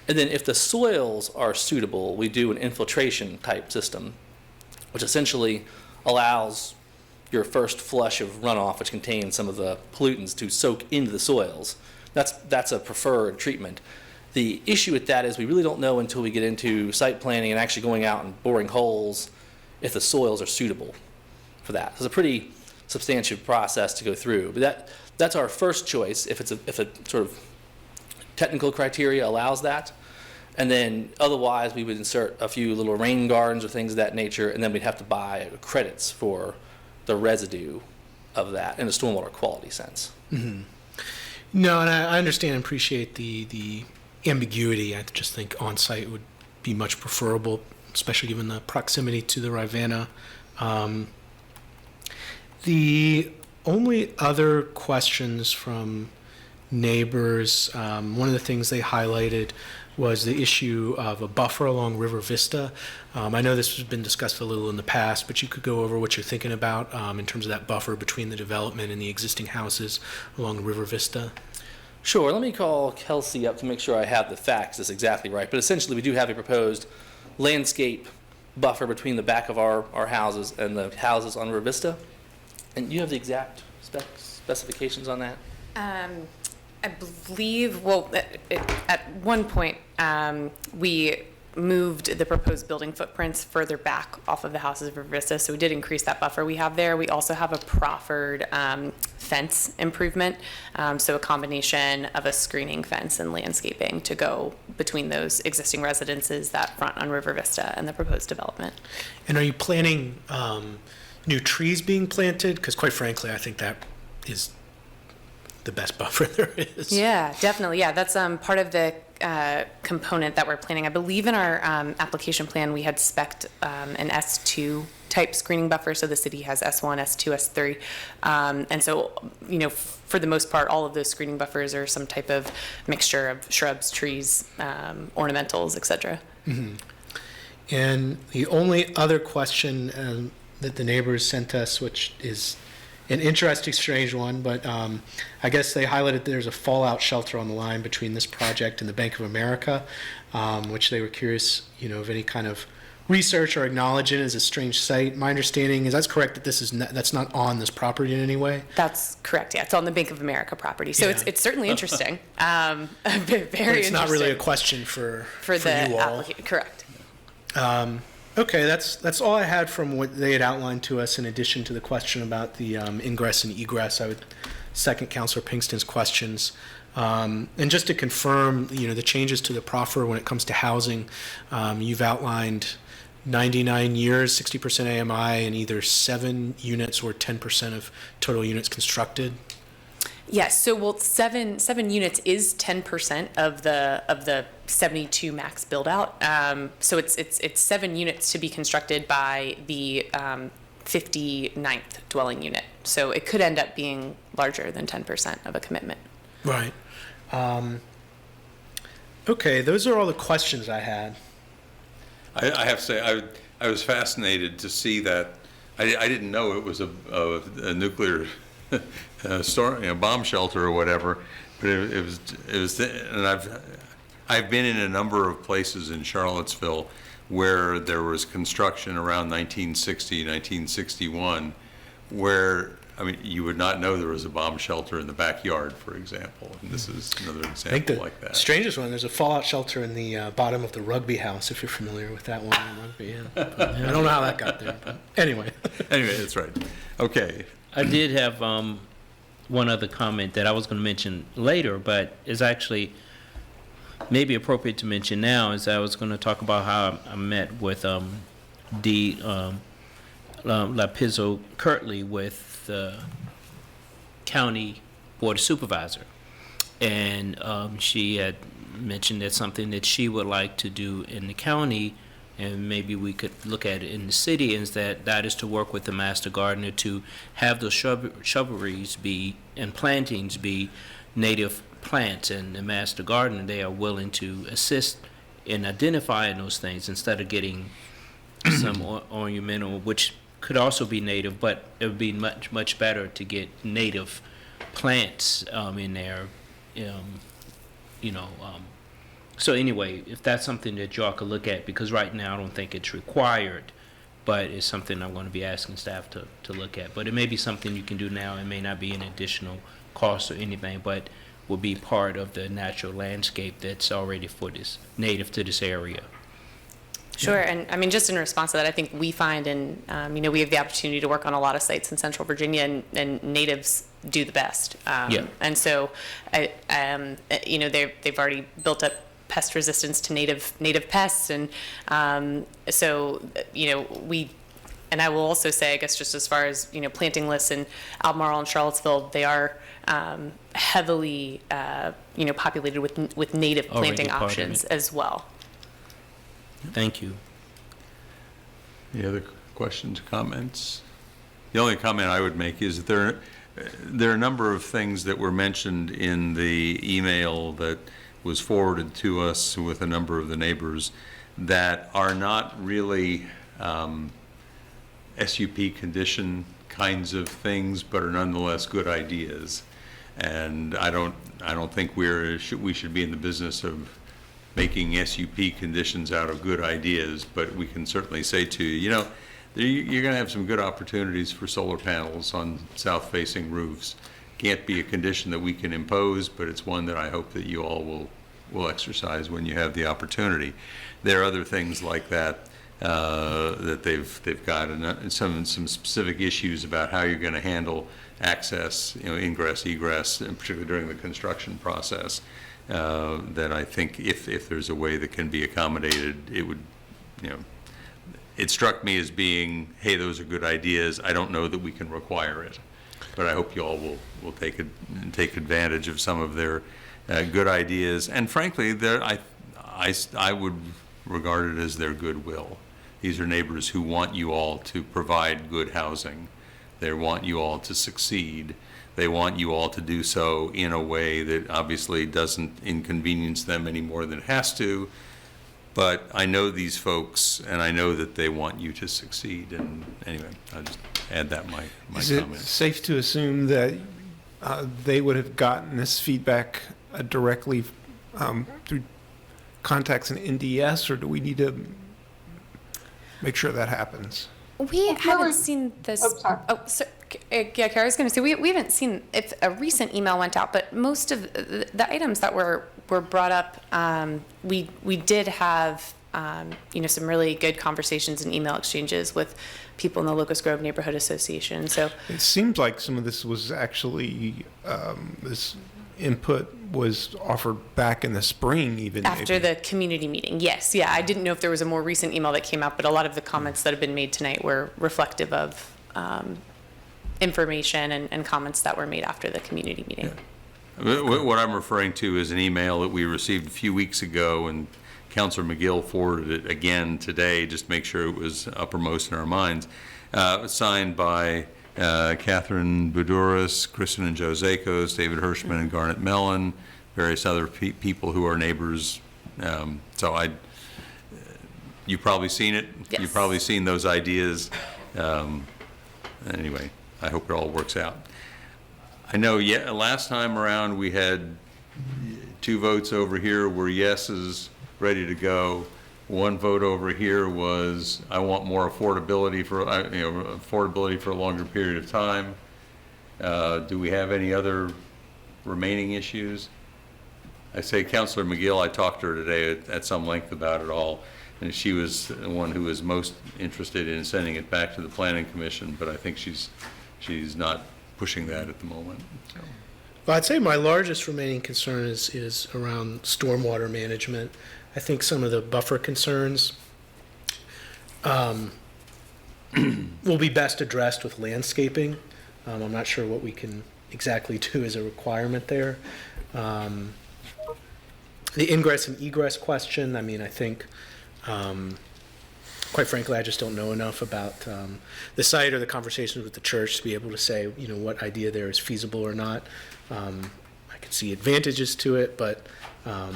And then if the soils are suitable, we do an infiltration type system, which essentially allows your first flush of runoff, which contains some of the pollutants, to soak into the soils. That's a preferred treatment. The issue with that is we really don't know until we get into site planning and actually going out and boring holes if the soils are suitable for that. It's a pretty substantial process to go through, but that's our first choice if a sort of technical criteria allows that. And then otherwise we would insert a few little rain gardens or things of that nature, and then we'd have to buy credits for the residue of that in a stormwater quality sense. Mm-hmm. No, and I understand and appreciate the ambiguity. I just think on-site would be much preferable, especially given the proximity to the Rivanna. The only other questions from neighbors, one of the things they highlighted was the issue of a buffer along River Vista. I know this has been discussed a little in the past, but you could go over what you're thinking about in terms of that buffer between the development and the existing houses along River Vista. Sure, let me call Kelsey up to make sure I have the facts. That's exactly right. But essentially, we do have a proposed landscape buffer between the back of our houses and the houses on River Vista. And you have the exact specifications on that? I believe, well, at one point, we moved the proposed building footprints further back off of the houses of River Vista, so we did increase that buffer we have there. We also have a proffered fence improvement, so a combination of a screening fence and landscaping to go between those existing residences that front on River Vista and the proposed development. And are you planning new trees being planted? Because quite frankly, I think that is the best buffer there is. Yeah, definitely. Yeah, that's part of the component that we're planning. I believe in our application plan we had spec'd an S2 type screening buffer, so the city has S1, S2, S3, and so for the most part all of those screening buffers are some type of mixture of shrubs, trees, ornamentals, etc. Mm-hmm. And the only other question that the neighbors sent us, which is an interesting, strange one, but I guess they highlighted there's a fallout shelter on the line between this project and the Bank of America, which they were curious, of any kind of research or acknowledge it as a strange site. My understanding is that's correct, that that's not on this property in any way. That's correct. Yeah, it's on the Bank of America property, so yeah. It's certainly interesting. Very it's not really a question for the you all. Correct. Okay, that's all I had from what they had outlined to us. In addition to the question about the ingress and egress, I would second Councilor Pinkston's questions. And just to confirm, the changes to the proffer when it comes to housing, you've outlined 99 years, 60% AMI, and either 7 units or 10% of total units constructed. Yes, so 7 units is 10% of the 72 max build out. So it's 7 units to be constructed by the 59th dwelling unit. So it could end up being larger than 10% of a commitment. Right. Okay, those are all the questions I had. I have to say, I was fascinated to see that. I didn't know it was a nuclear bomb shelter or whatever, but it was, and I've been in a number of places in Charlottesville where there was construction around 1960, 1961, where, you would not know there was a bomb shelter in the backyard, for example, and this is another example I think the like that. Strangest one, there's a fallout shelter in the bottom of the rugby house, if you're familiar with that one in rugby. Yeah. I don't know how that got there, but anyway. Anyway, that's right. Okay. I did have one other comment that I was going to mention later, but is actually maybe appropriate to mention now. Is I was going to talk about how I met with Lapizzo Kirtley with the county board supervisor, and she had mentioned that something that she would like to do in the county, and maybe we could look at it in the city, is that is to work with the master gardener to have those shrubberies be and plantings be native plants, and the master gardener, they are willing to assist in identifying those things instead of getting some ornamental, which could also be native, but it would be much better to get native plants in there, so anyway, if that's something that y'all could look at, because right now I don't think it's required but it's something I'm going to be asking staff to look at. But it may be something you can do now. It may not be an additional cost or anything, but will be part of the natural landscape that's already for this, native to this area. Sure, and I mean, just in response to that, I think we find, and we have the opportunity to work on a lot of sites in Central Virginia, and natives do the best. And so, they've already built up pest resistance to native pests, and we. And I will also say, I guess, just as far as planting lists in Albemarle and Charlottesville, they are heavily populated with native planting options as well. Thank you. Any other questions, comments? The only comment I would make is that there are a number of things that were mentioned in the email that was forwarded to us with a number of the neighbors that are not really SUP condition kinds of things, but are nonetheless good ideas. And I don't think we should be in the business of making SUP conditions out of good ideas, but we can certainly say to you, you're going to have some good opportunities for solar panels on south-facing roofs. Can't be a condition that we can impose, but it's one that I hope that you all will exercise when you have the opportunity. There are other things like that that they've got, and some specific issues about how you're going to handle access, ingress, egress, and particularly during the construction process. That I think if there's a way that can be accommodated, it would, it struck me as being, hey, those are good ideas. I don't know that we can require it, but I hope you all will take advantage of some of their good ideas. And frankly, I would regard it as their goodwill. These are neighbors who want you all to provide good housing. They want you all to succeed. They want you all to do so in a way that obviously doesn't inconvenience them any more than it has to. But I know these folks, and I know that they want you to succeed. And anyway, I'll just add that my Is comment. it safe to assume that they would have gotten this feedback directly through contacts in NDS, or do we need to make sure that happens? We haven't seen this. Yeah, Kara, I was going to say, we haven't seen if a recent email went out, but most of the items that were brought up, we did have, some really good conversations and email exchanges with people in the Locust Grove Neighborhood Association. So it seems like some of this was actually, this input was offered back in the spring even. After the community meeting, yes. Yeah, I didn't know if there was a more recent email that came out, but a lot of the comments that have been made tonight were reflective of information and comments that were made after the community meeting. Yeah. What I'm referring to is an email that we received a few weeks ago, and Councilor McGill forwarded it again today, just to make sure it was uppermost in our minds. It was signed by Catherine Buduris, Kristen and Joe Zakos, David Hirschman and Garnet Mellon, various other people who are neighbors. So you've probably seen it. Yes. You've probably seen those ideas. Anyway, I hope it all works out. I know last time around we had 2 votes over here were yeses, ready to go. 1 vote over here was, I want more affordability for a longer period of time. Do we have any other remaining issues? I say Councilor McGill, I talked to her today at some length about it all, and she was the one who was most interested in sending it back to the Planning Commission, but I think she's not pushing that at the moment. So. Well, I'd say my largest remaining concern is around stormwater management. I think some of the buffer concerns will be best addressed with landscaping. I'm not sure what we can exactly do as a requirement there. The ingress and egress question, I mean, I think, quite frankly, I just don't know enough about the site or the conversations with the church to be able to say, what idea there is feasible or not. I could see advantages to it, but I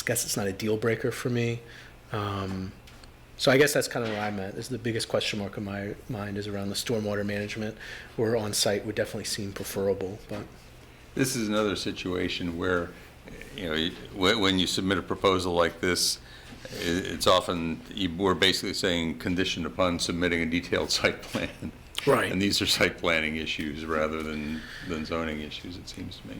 guess it's not a deal breaker for me. So I guess that's kind of where I'm at. Is the biggest question mark in my mind is around the stormwater management, where on site would definitely seem preferable. But this is another situation where, when you submit a proposal like this, it's often, we're basically saying conditioned upon submitting a detailed site plan. Right. And these are site planning issues rather than zoning issues, it seems to me.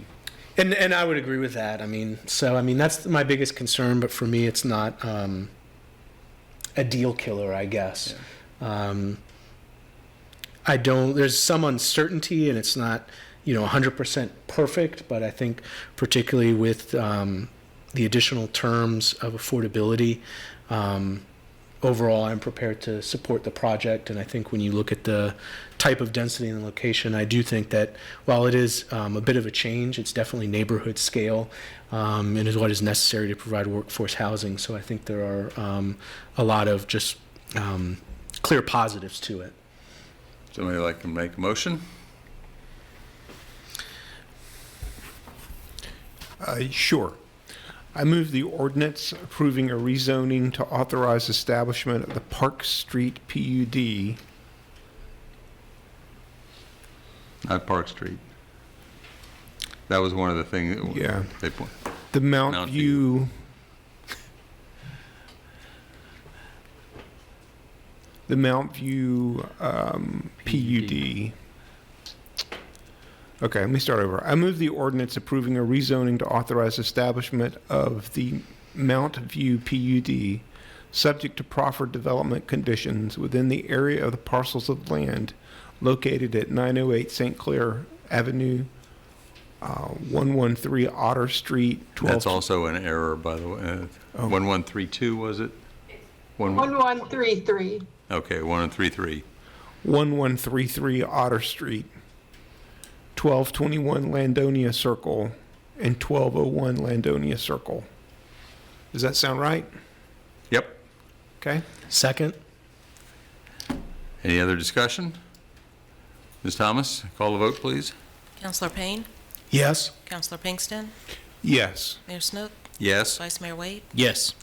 And I would agree with that. I mean, that's my biggest concern, but for me, it's not a deal killer, I guess. Yeah. There's some uncertainty, and it's not, 100% perfect, but I think particularly with the additional terms of affordability, overall, I'm prepared to support the project. And I think when you look at the type of density and the location, I do think that while it is a bit of a change, it's definitely neighborhood scale, and is what is necessary to provide workforce housing. So I think there are a lot of just clear positives to it. Somebody like to make a motion? Sure. I move the ordinance approving a rezoning to authorize establishment of the Park Street PUD. Not Park Street. That was one of the things. Yeah. They put. The Mount View. The Mount View PUD. Okay, let me start over. I move the ordinance approving a rezoning to authorize establishment of the Mount View PUD, subject to proffered development conditions within the area of the parcels of land located at 908 St. Clair Avenue, 113 Otter Street, 12. That's also an error, by the way. 1132, was it? 1133. Okay, 1133. 1133 Otter Street, 1221 Landonia Circle, and 1201 Landonia Circle. Does that sound right? Yep. Okay. Second. Any other discussion? Ms. Thomas, call the vote, please. Councilor Payne? Yes. Councilor Pinkston? Yes. Mayor Snook? Yes. Vice Mayor Wade? Yes.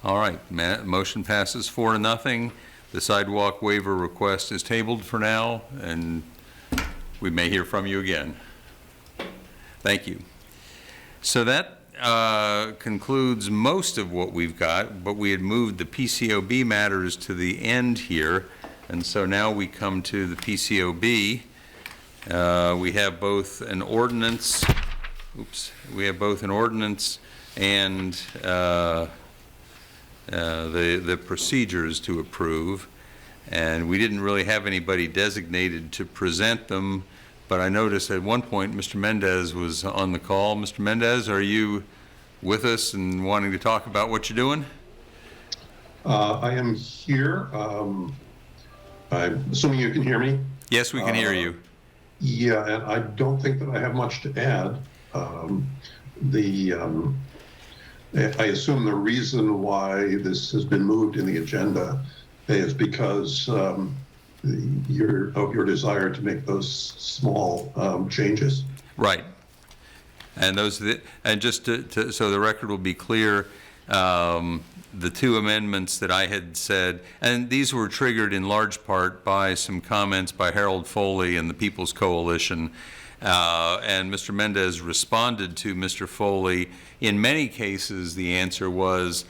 All right, motion passes 4-0. The sidewalk waiver request is tabled for now, and we may hear from you again. Thank you. So that concludes most of what we've got, but we had moved the PCOB matters to the end here, and so now we come to the PCOB. We have both an ordinance, and the procedures to approve. And we didn't really have anybody designated to present them, but I noticed at one point Mr. Mendez was on the call. Mr. Mendez, are you with us and wanting to talk about what you're doing? I am here. I'm assuming you can hear me? Yes, we can hear you. Yeah, and I don't think that I have much to add. I assume the reason why this has been moved in the agenda is because your desire to make those small changes. Right. And just so the record will be clear, the two amendments that I had said, and these were triggered in large part by some comments by Harold Foley and the People's Coalition, and Mr. Mendez responded to Mr. Foley. In many cases, the answer was,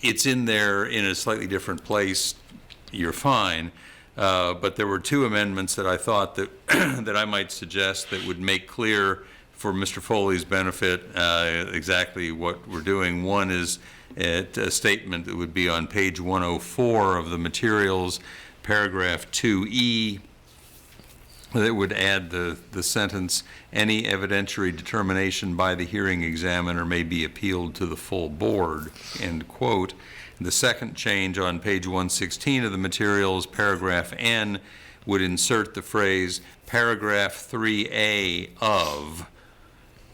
it's in there in a slightly different place, you're fine. But there were two amendments that I thought that that I might suggest that would make clear for Mr. Foley's benefit exactly what we're doing. One is a statement that would be on page 104 of the materials, paragraph 2E, that would add the sentence, any evidentiary determination by the hearing examiner may be appealed to the full board, end quote. The second change on page 116 of the materials, paragraph N, would insert the phrase paragraph 3A of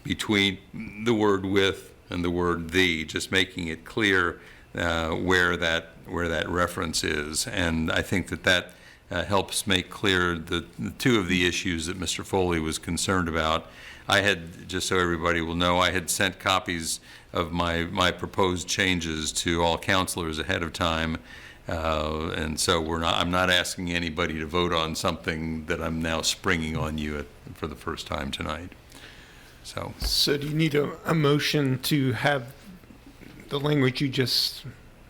between the word with and the word the, just making it clear where that reference is. And I think that helps make clear the two of the issues that Mr. Foley was concerned about. I had, just so everybody will know, I had sent copies of my proposed changes to all counselors ahead of time, and so I'm not asking anybody to vote on something that I'm now springing on you for the first time tonight. So do you need a motion to have the language you just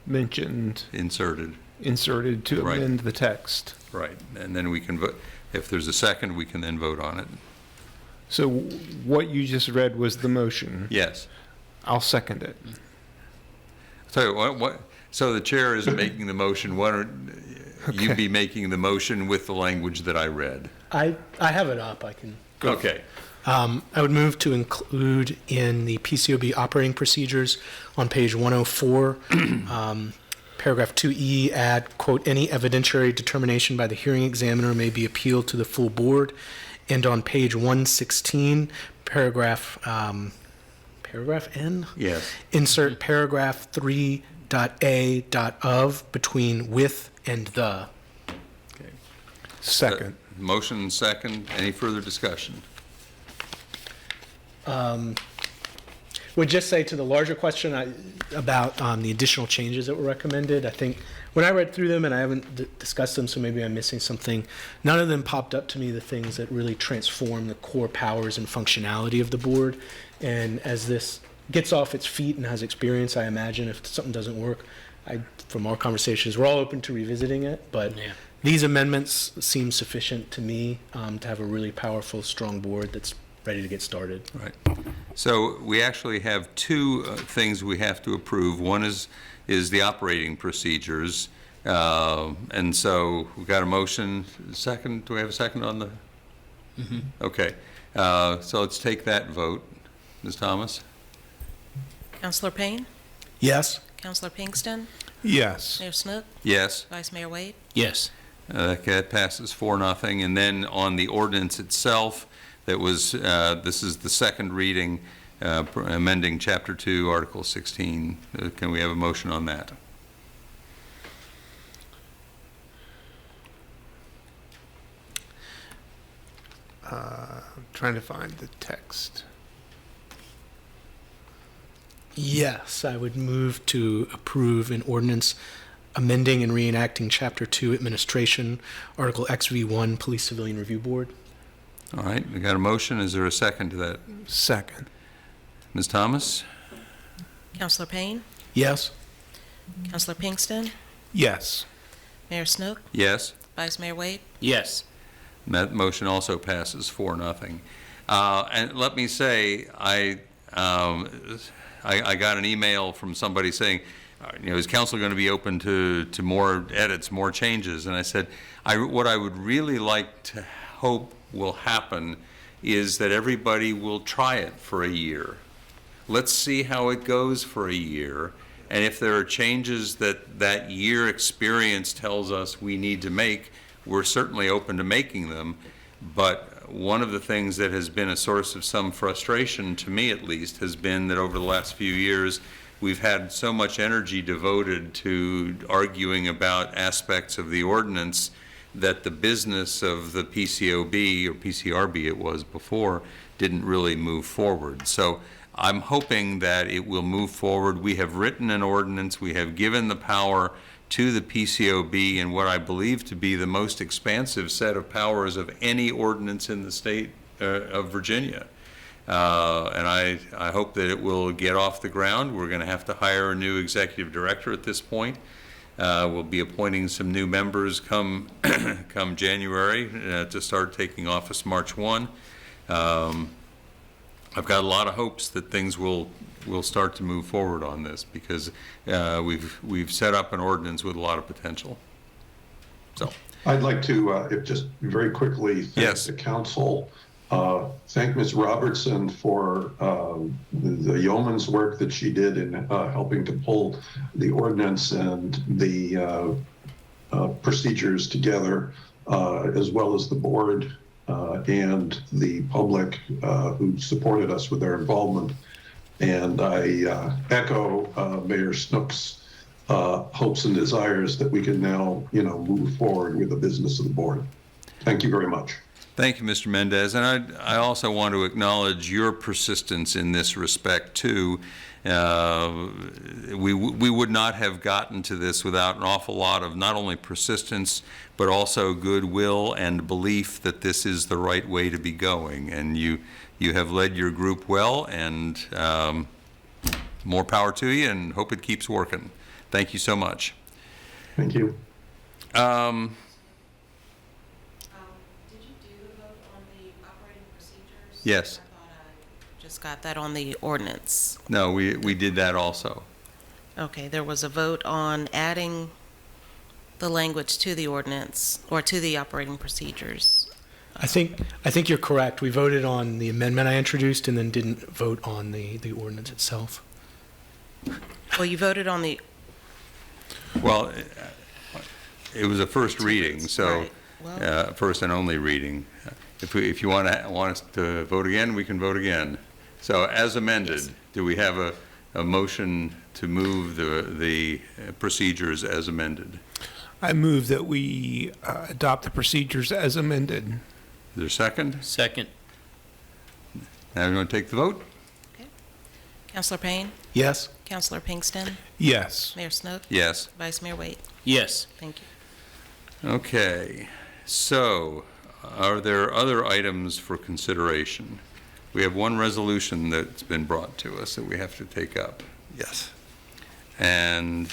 mentioned, Inserted. inserted to Right. amend the text. Right, and then we can vote, if there's a second, we can then vote on it. So what you just read was the motion. Yes. I'll second it. So so the chair is making the motion, why don't you be making the motion with the language that I read? I have it up, I can go. Okay. I would move to include in the PCOB operating procedures on page 104, paragraph 2E, add, quote, any evidentiary determination by the hearing examiner may be appealed to the full board. And on page 116, paragraph N? Yes. Insert paragraph 3.a.of between with and the. Second. Motion second. Any further discussion? Would just say to the larger question about the additional changes that were recommended, I think when I read through them, and I haven't discussed them, so maybe I'm missing something, none of them popped up to me the things that really transform the core powers and functionality of the board. And as this gets off its feet and has experience, I imagine if something doesn't work, from our conversations, we're all open to revisiting it, but these amendments seem sufficient to me to have a really powerful, strong board that's ready to get started. Right. So we actually have two things we have to approve. One is the operating procedures. And so we've got a motion. Second, do we have a second on the? Mm-hmm. Okay. So let's take that vote. Ms. Thomas? Councilor Payne? Yes. Councilor Pinkston? Yes. Mayor Snook? Yes. Vice Mayor Wade? Yes. That passes 4-0. And then on the ordinance itself, that was, this is the second reading, amending Chapter 2, Article 16. Can we have a motion on that? I'm trying to find the text. Yes, I would move to approve an ordinance amending and reenacting Chapter 2 Administration, Article XV1, Police Civilian Review Board. All right, we got a motion. Is there a second to that? Second. Ms. Thomas? Councilor Payne? Yes. Councilor Pinkston? Yes. Mayor Snook? Yes. Vice Mayor Wade? Yes. And that motion also passes 4-0. And let me say, I got an email from somebody saying, is council going to be open to more edits, more changes? And I said, what I would really like to hope will happen is that everybody will try it for a year. Let's see how it goes for a year. And if there are changes that year experience tells us we need to make, we're certainly open to making them. But one of the things that has been a source of some frustration, to me at least, has been that over the last few years, we've had so much energy devoted to arguing about aspects of the ordinance that the business of the PCOB, or PCRB it was before, didn't really move forward. So I'm hoping that it will move forward. We have written an ordinance. We have given the power to the PCOB in what I believe to be the most expansive set of powers of any ordinance in the state of Virginia. And I hope that it will get off the ground. We're going to have to hire a new executive director at this point. We'll be appointing some new members come January to start taking office March 1. I've got a lot of hopes that things will start to move forward on this because we've set up an ordinance with a lot of potential. So I'd like to, if just very quickly, thank the council. Thank Ms. Robertson for the yeoman's work that she did in helping to pull the ordinance and the procedures together, as well as the board and the public who supported us with their involvement. And I echo Mayor Snook's hopes and desires that we can now, move forward with the business of the board. Thank you very much. Thank you, Mr. Mendez. And I also want to acknowledge your persistence in this respect, too. We would not have gotten to this without an awful lot of not only persistence, but also goodwill and belief that this is the right way to be going. And you have led your group well, and more power to you, and hope it keeps working. Thank you so much. Thank you. Did you do the vote on the operating procedures? Yes. I thought I just got that on the ordinance. No, we did that also. Okay, there was a vote on adding the language to the ordinance, or to the operating procedures. I think you're correct. We voted on the amendment I introduced and then didn't vote on the ordinance itself. Well, you voted on the, Well, it was a first reading, so, Right. Well- first and only reading. If you want us to vote again, we can vote again. So as amended, do we have a motion to move the procedures as amended? I move that we adopt the procedures as amended. Is there a second? Second. Now we're going to take the vote? Counselor Payne? Yes? Counselor Pinkston? Yes. Mayor Snook? Yes. Vice Mayor Waite? Yes. Thank you. Okay, so are there other items for consideration? We have one resolution that's been brought to us that we have to take up. Yes. And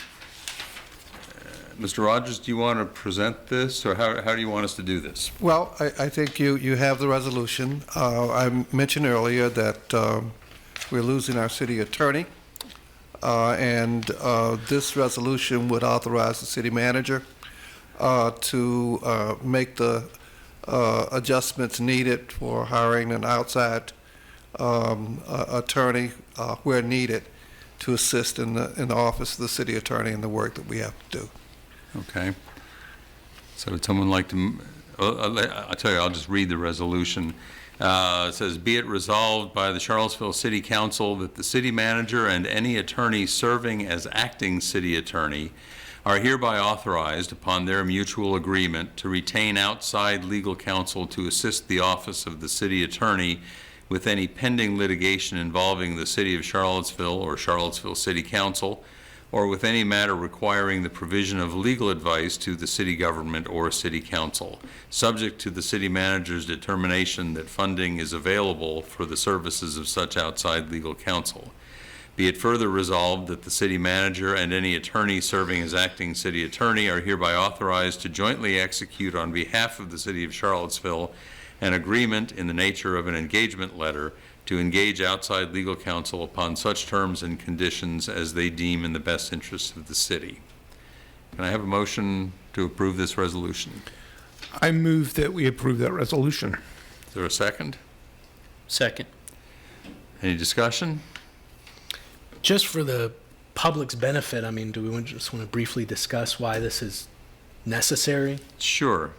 Mr. Rogers, do you want to present this, or how do you want us to do this? Well, I think you have the resolution. I mentioned earlier that we're losing our city attorney, and this resolution would authorize the city manager to make the adjustments needed for hiring an outside attorney where needed to assist in the office of the city attorney in the work that we have to do. Okay. So would someone like to, I'll tell you, I'll just read the resolution. It says, be it resolved by the Charlottesville City Council that the city manager and any attorney serving as acting city attorney are hereby authorized upon their mutual agreement to retain outside legal counsel to assist the office of the city attorney with any pending litigation involving the city of Charlottesville or Charlottesville City Council, or with any matter requiring the provision of legal advice to the city government or city council, subject to the city manager's determination that funding is available for the services of such outside legal counsel. Be it further resolved that the city manager and any attorney serving as acting city attorney are hereby authorized to jointly execute on behalf of the city of Charlottesville an agreement in the nature of an engagement letter to engage outside legal counsel upon such terms and conditions as they deem in the best interest of the city. Can I have a motion to approve this resolution? I move that we approve that resolution. Is there a second? Second. Any discussion? Just for the public's benefit, I mean, do we just want to briefly discuss why this is necessary? Sure.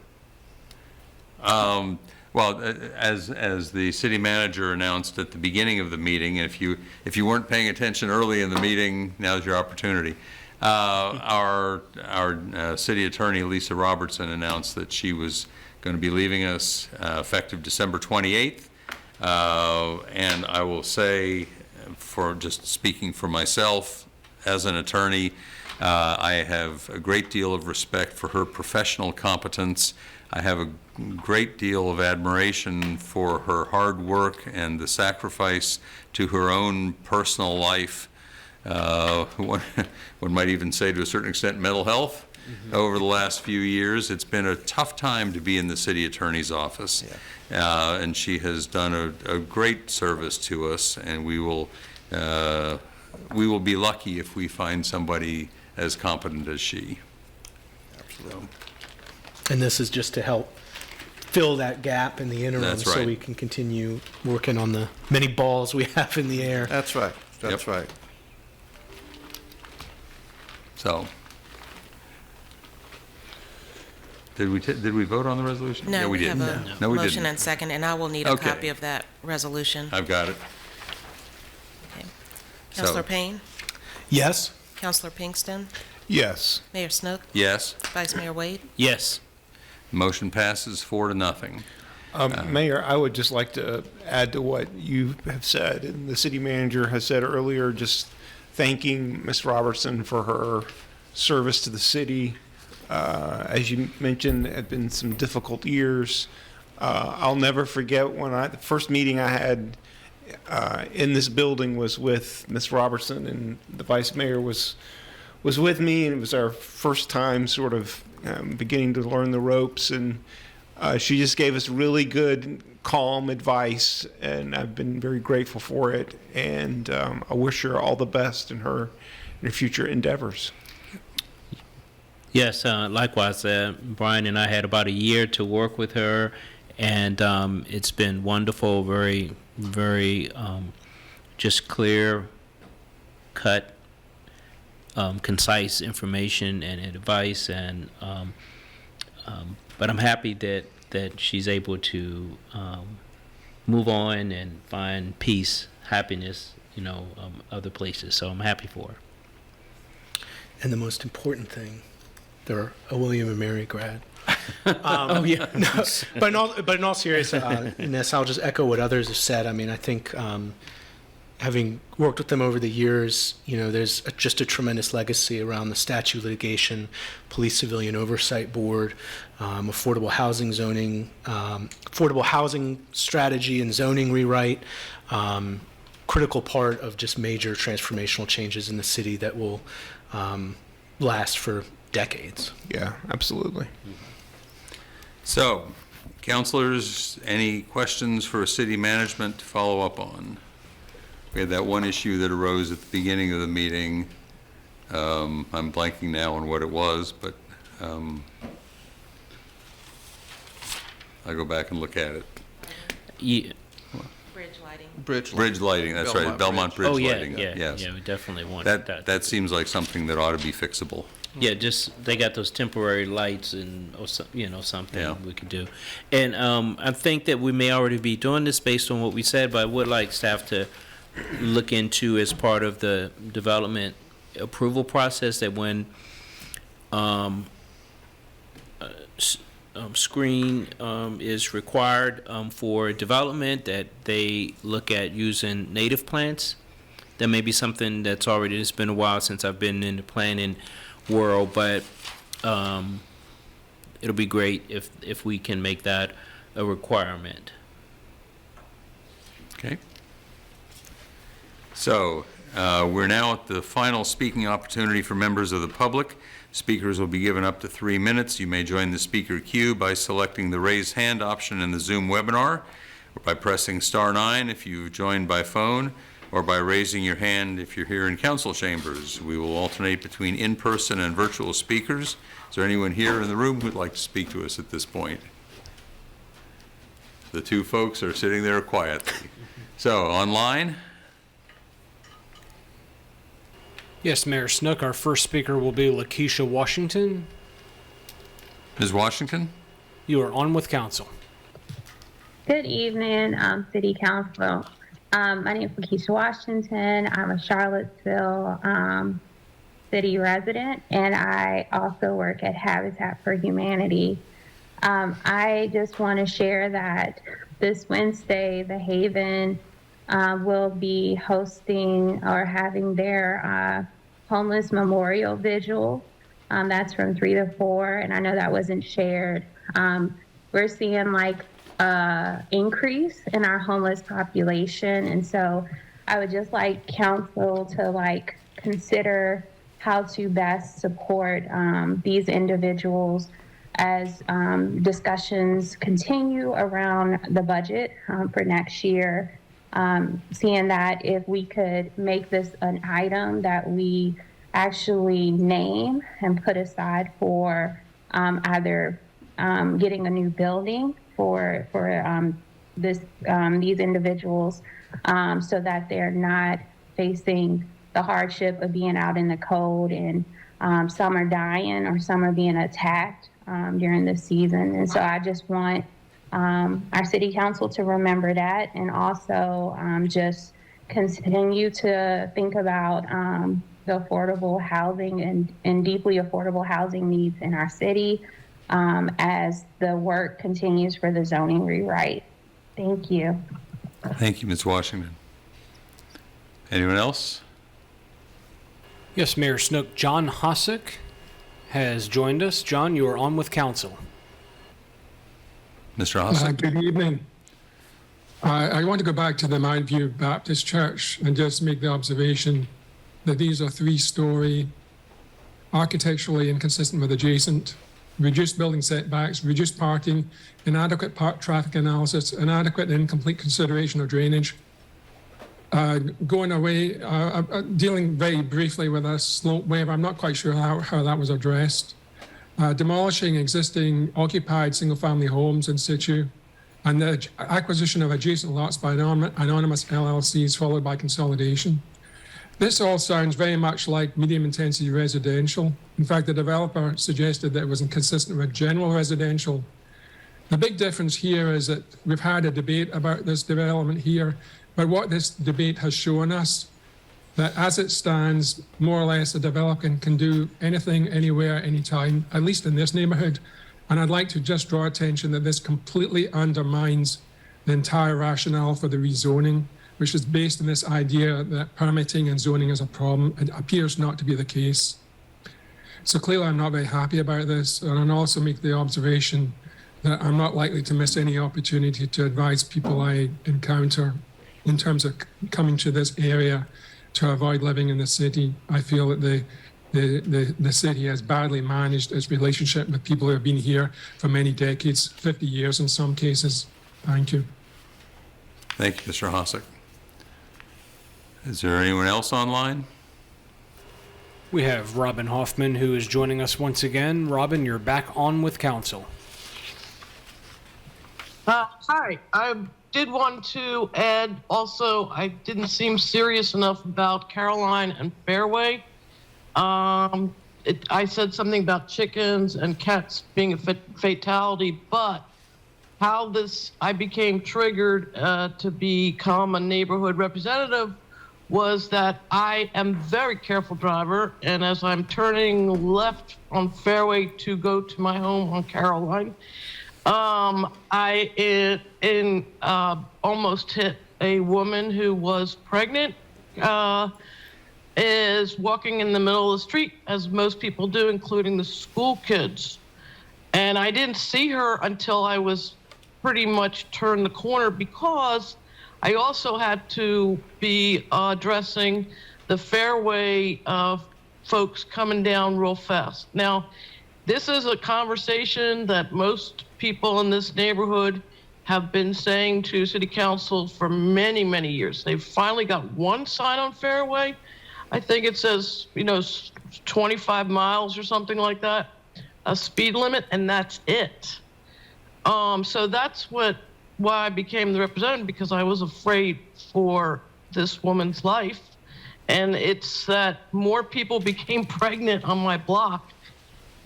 Well, as the city manager announced at the beginning of the meeting, and if you weren't paying attention early in the meeting, now's your opportunity. Our city attorney, Lisa Robertson, announced that she was going to be leaving us effective December 28th. And I will say, for just speaking for myself as an attorney, I have a great deal of respect for her professional competence. I have a great deal of admiration for her hard work and the sacrifice to her own personal life. One might even say, to a certain extent, mental health. Over the last few years, it's been a tough time to be in the city attorney's office. Yeah. And she has done a great service to us, and we will be lucky if we find somebody as competent as she. Absolutely. And this is just to help fill that gap in the interim. That's So right. we can continue working on the many balls we have in the air. That's right. That's right. So, did we vote on the resolution? No, Yeah, we we have didn't. a No, we motion didn't. and second, and I will need a Okay. copy of that resolution. I've got it. Counselor So- Payne? Yes? Counselor Pinkston? Yes. Mayor Snook? Yes. Vice Mayor Wade? Yes. Motion passes 4-0. Mayor, I would just like to add to what you have said, and the city manager has said earlier, just thanking Ms. Robertson for her service to the city. As you mentioned, it had been some difficult years. I'll never forget when the first meeting I had in this building was with Ms. Robertson, and the vice mayor was was with me, and it was our first time sort of beginning to learn the ropes. And she just gave us really good, calm advice, and I've been very grateful for it. And I wish her all the best in her future endeavors. Yes, likewise. Brian and I had about a year to work with her, and it's been wonderful, very, very just clear, cut, concise information and advice. And but I'm happy that she's able to move on and find peace, happiness, other places. So I'm happy for her. And the most important thing, they're a William and Mary grad. Oh, yeah. No, but in all seriousness, I'll just echo what others have said. I mean, I think having worked with them over the years, there's just a tremendous legacy around the statute litigation, police civilian oversight board, affordable housing zoning, affordable housing strategy and zoning rewrite, critical part of just major transformational changes in the city that will last for decades. Yeah, absolutely. So, councilors, any questions for city management to follow up on? We had that one issue that arose at the beginning of the meeting. I'm blanking now on what it was, but I'll go back and look at it. Yeah. Bridge lighting, that's right, Belmont Bridge lighting. Yeah, we definitely want that. That seems like something that ought to be fixable. Yeah, just they got those temporary lights and something we could do. And I think that we may already be doing this based on what we said, but I would like staff to look into as part of the development approval process that when screen is required for development, that they look at using native plants. That may be something that's already, it's been a while since I've been in the planning world, but it'll be great if we can make that a requirement. Okay. So we're now at the final speaking opportunity for members of the public. Speakers will be given up to 3 minutes. You may join the speaker queue by selecting the raise hand option in the Zoom webinar, or by pressing *9 if you've joined by phone, or by raising your hand if you're here in council chambers. We will alternate between in-person and virtual speakers. Is there anyone here in the room who would like to speak to us at this point? The two folks are sitting there quietly. So, online? Yes, Mayor Snook, our first speaker will be Lakeisha Washington. Ms. Washington? You are on with council. Good evening, City Council. My name is Lakeisha Washington. I'm a Charlottesville city resident, and I also work at Habitat for Humanity. I just want to share that this Wednesday, the Haven will be hosting or having their homeless memorial vigil. That's from 3 to 4, and I know that wasn't shared. We're seeing increase in our homeless population, and so I would just like council to consider how to best support these individuals as discussions continue around the budget for next year. Seeing that if we could make this an item that we actually name and put aside for either getting a new building for these individuals, so that they're not facing the hardship of being out in the cold, and some are dying or some are being attacked during the season. And so I just want our city council to remember that, and also just continue to think about the affordable housing and deeply affordable housing needs in our city as the work continues for the zoning rewrite. Thank you. Thank you, Ms. Washington. Anyone else? Yes, Mayor Snook, John Hossack has joined us. John, you are on with council. Mr. Hossack. Good evening. I want to go back to the Mount View Baptist Church and just make the observation that these are 3-story architecturally inconsistent with adjacent, reduced building setbacks, reduced parking, inadequate traffic analysis, inadequate and incomplete consideration of drainage. Dealing very briefly with a slope waiver, I'm not quite sure how that was addressed. Demolishing existing occupied single-family homes in situ, and the acquisition of adjacent lots by anonymous LLCs followed by consolidation. This all sounds very much like medium-intensity residential. In fact, the developer suggested that it was inconsistent with general residential. The big difference here is that we've had a debate about this development here, but what this debate has shown us, that as it stands, more or less, a developer can do anything, anywhere, anytime, at least in this neighborhood. And I'd like to just draw attention that this completely undermines the entire rationale for the rezoning, which is based on this idea that permitting and zoning is a problem. It appears not to be the case. So clearly I'm not very happy about this, and I'll also make the observation that I'm not likely to miss any opportunity to advise people I encounter in terms of coming to this area to avoid living in the city. I feel that the city has badly managed its relationship with people who have been here for many decades, 50 years in some cases. Thank you. Thank you, Mr. Hossack. Is there anyone else online? We have Robin Hoffman, who is joining us once again. Robin, you're back on with council. Hi, I did want to add also, I didn't seem serious enough about Caroline and Fairway. I said something about chickens and cats being a fatality, but how I became triggered to become a neighborhood representative was that I am a very careful driver, and as I'm turning left on Fairway to go to my home on Caroline, I almost hit a woman who was pregnant, is walking in the middle of the street, as most people do, including the school kids. And I didn't see her until I was pretty much turned the corner, because I also had to be addressing the Fairway folks coming down real fast. Now, this is a conversation that most people in this neighborhood have been saying to city council for many, many years. They've finally got one sign on Fairway. I think it says, 25 miles or something like that, a speed limit, and that's it. So that's why I became the representative, because I was afraid for this woman's life. And it's that more people became pregnant on my block.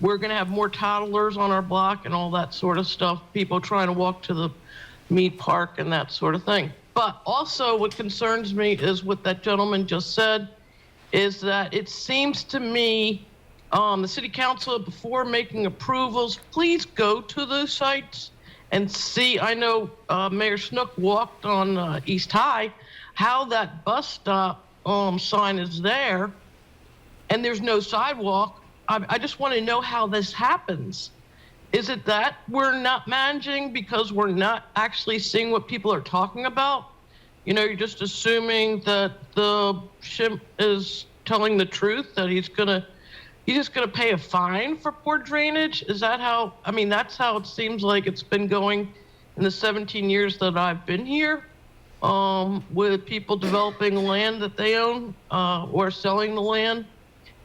We're going to have more toddlers on our block and all that sort of stuff, people trying to walk to the meat park and that sort of thing. But also what concerns me is what that gentleman just said, is that it seems to me the city council, before making approvals, please go to those sites and see. I know Mayor Snook walked on East High, how that bus stop sign is there and there's no sidewalk. I just want to know how this happens. Is it that we're not managing because we're not actually seeing what people are talking about? You're just assuming that the shimp is telling the truth, that he's just gonna pay a fine for poor drainage? Is that how? That's how it seems like it's been going in the 17 years that I've been here, with people developing land that they own or selling the land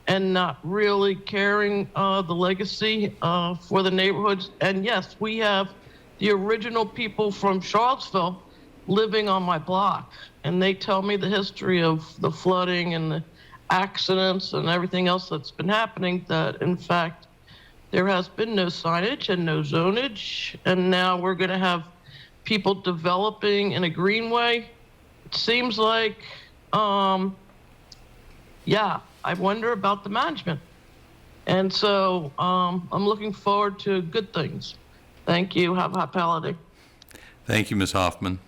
and not really caring the legacy for the neighborhoods. And yes, we have the original people from Charlottesville living on my block, and they tell me the history of the flooding and the accidents and everything else that's been happening, that in fact there has been no signage and no zonage, and now we're going to have people developing in a greenway. It seems like I wonder about the management. And so I'm looking forward to good things. Thank you. Have a happy holiday. Thank you, Ms. Hoffman.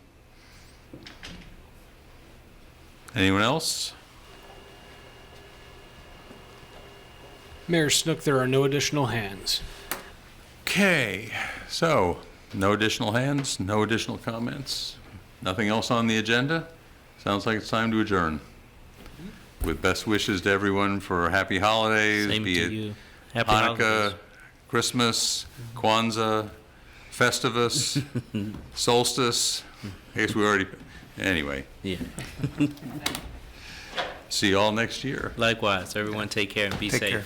Anyone else? Mayor Snook, there are no additional hands. Okay, so no additional hands, no additional comments, nothing else on the agenda. Sounds like it's time to adjourn. with best wishes to everyone for happy holidays, Same be to it you. Happy Hanukkah, holidays. Christmas, Kwanzaa, Festivus, Solstice. I guess we already, anyway. Yeah. See you all next year. Likewise, everyone take care and be Take safe. care.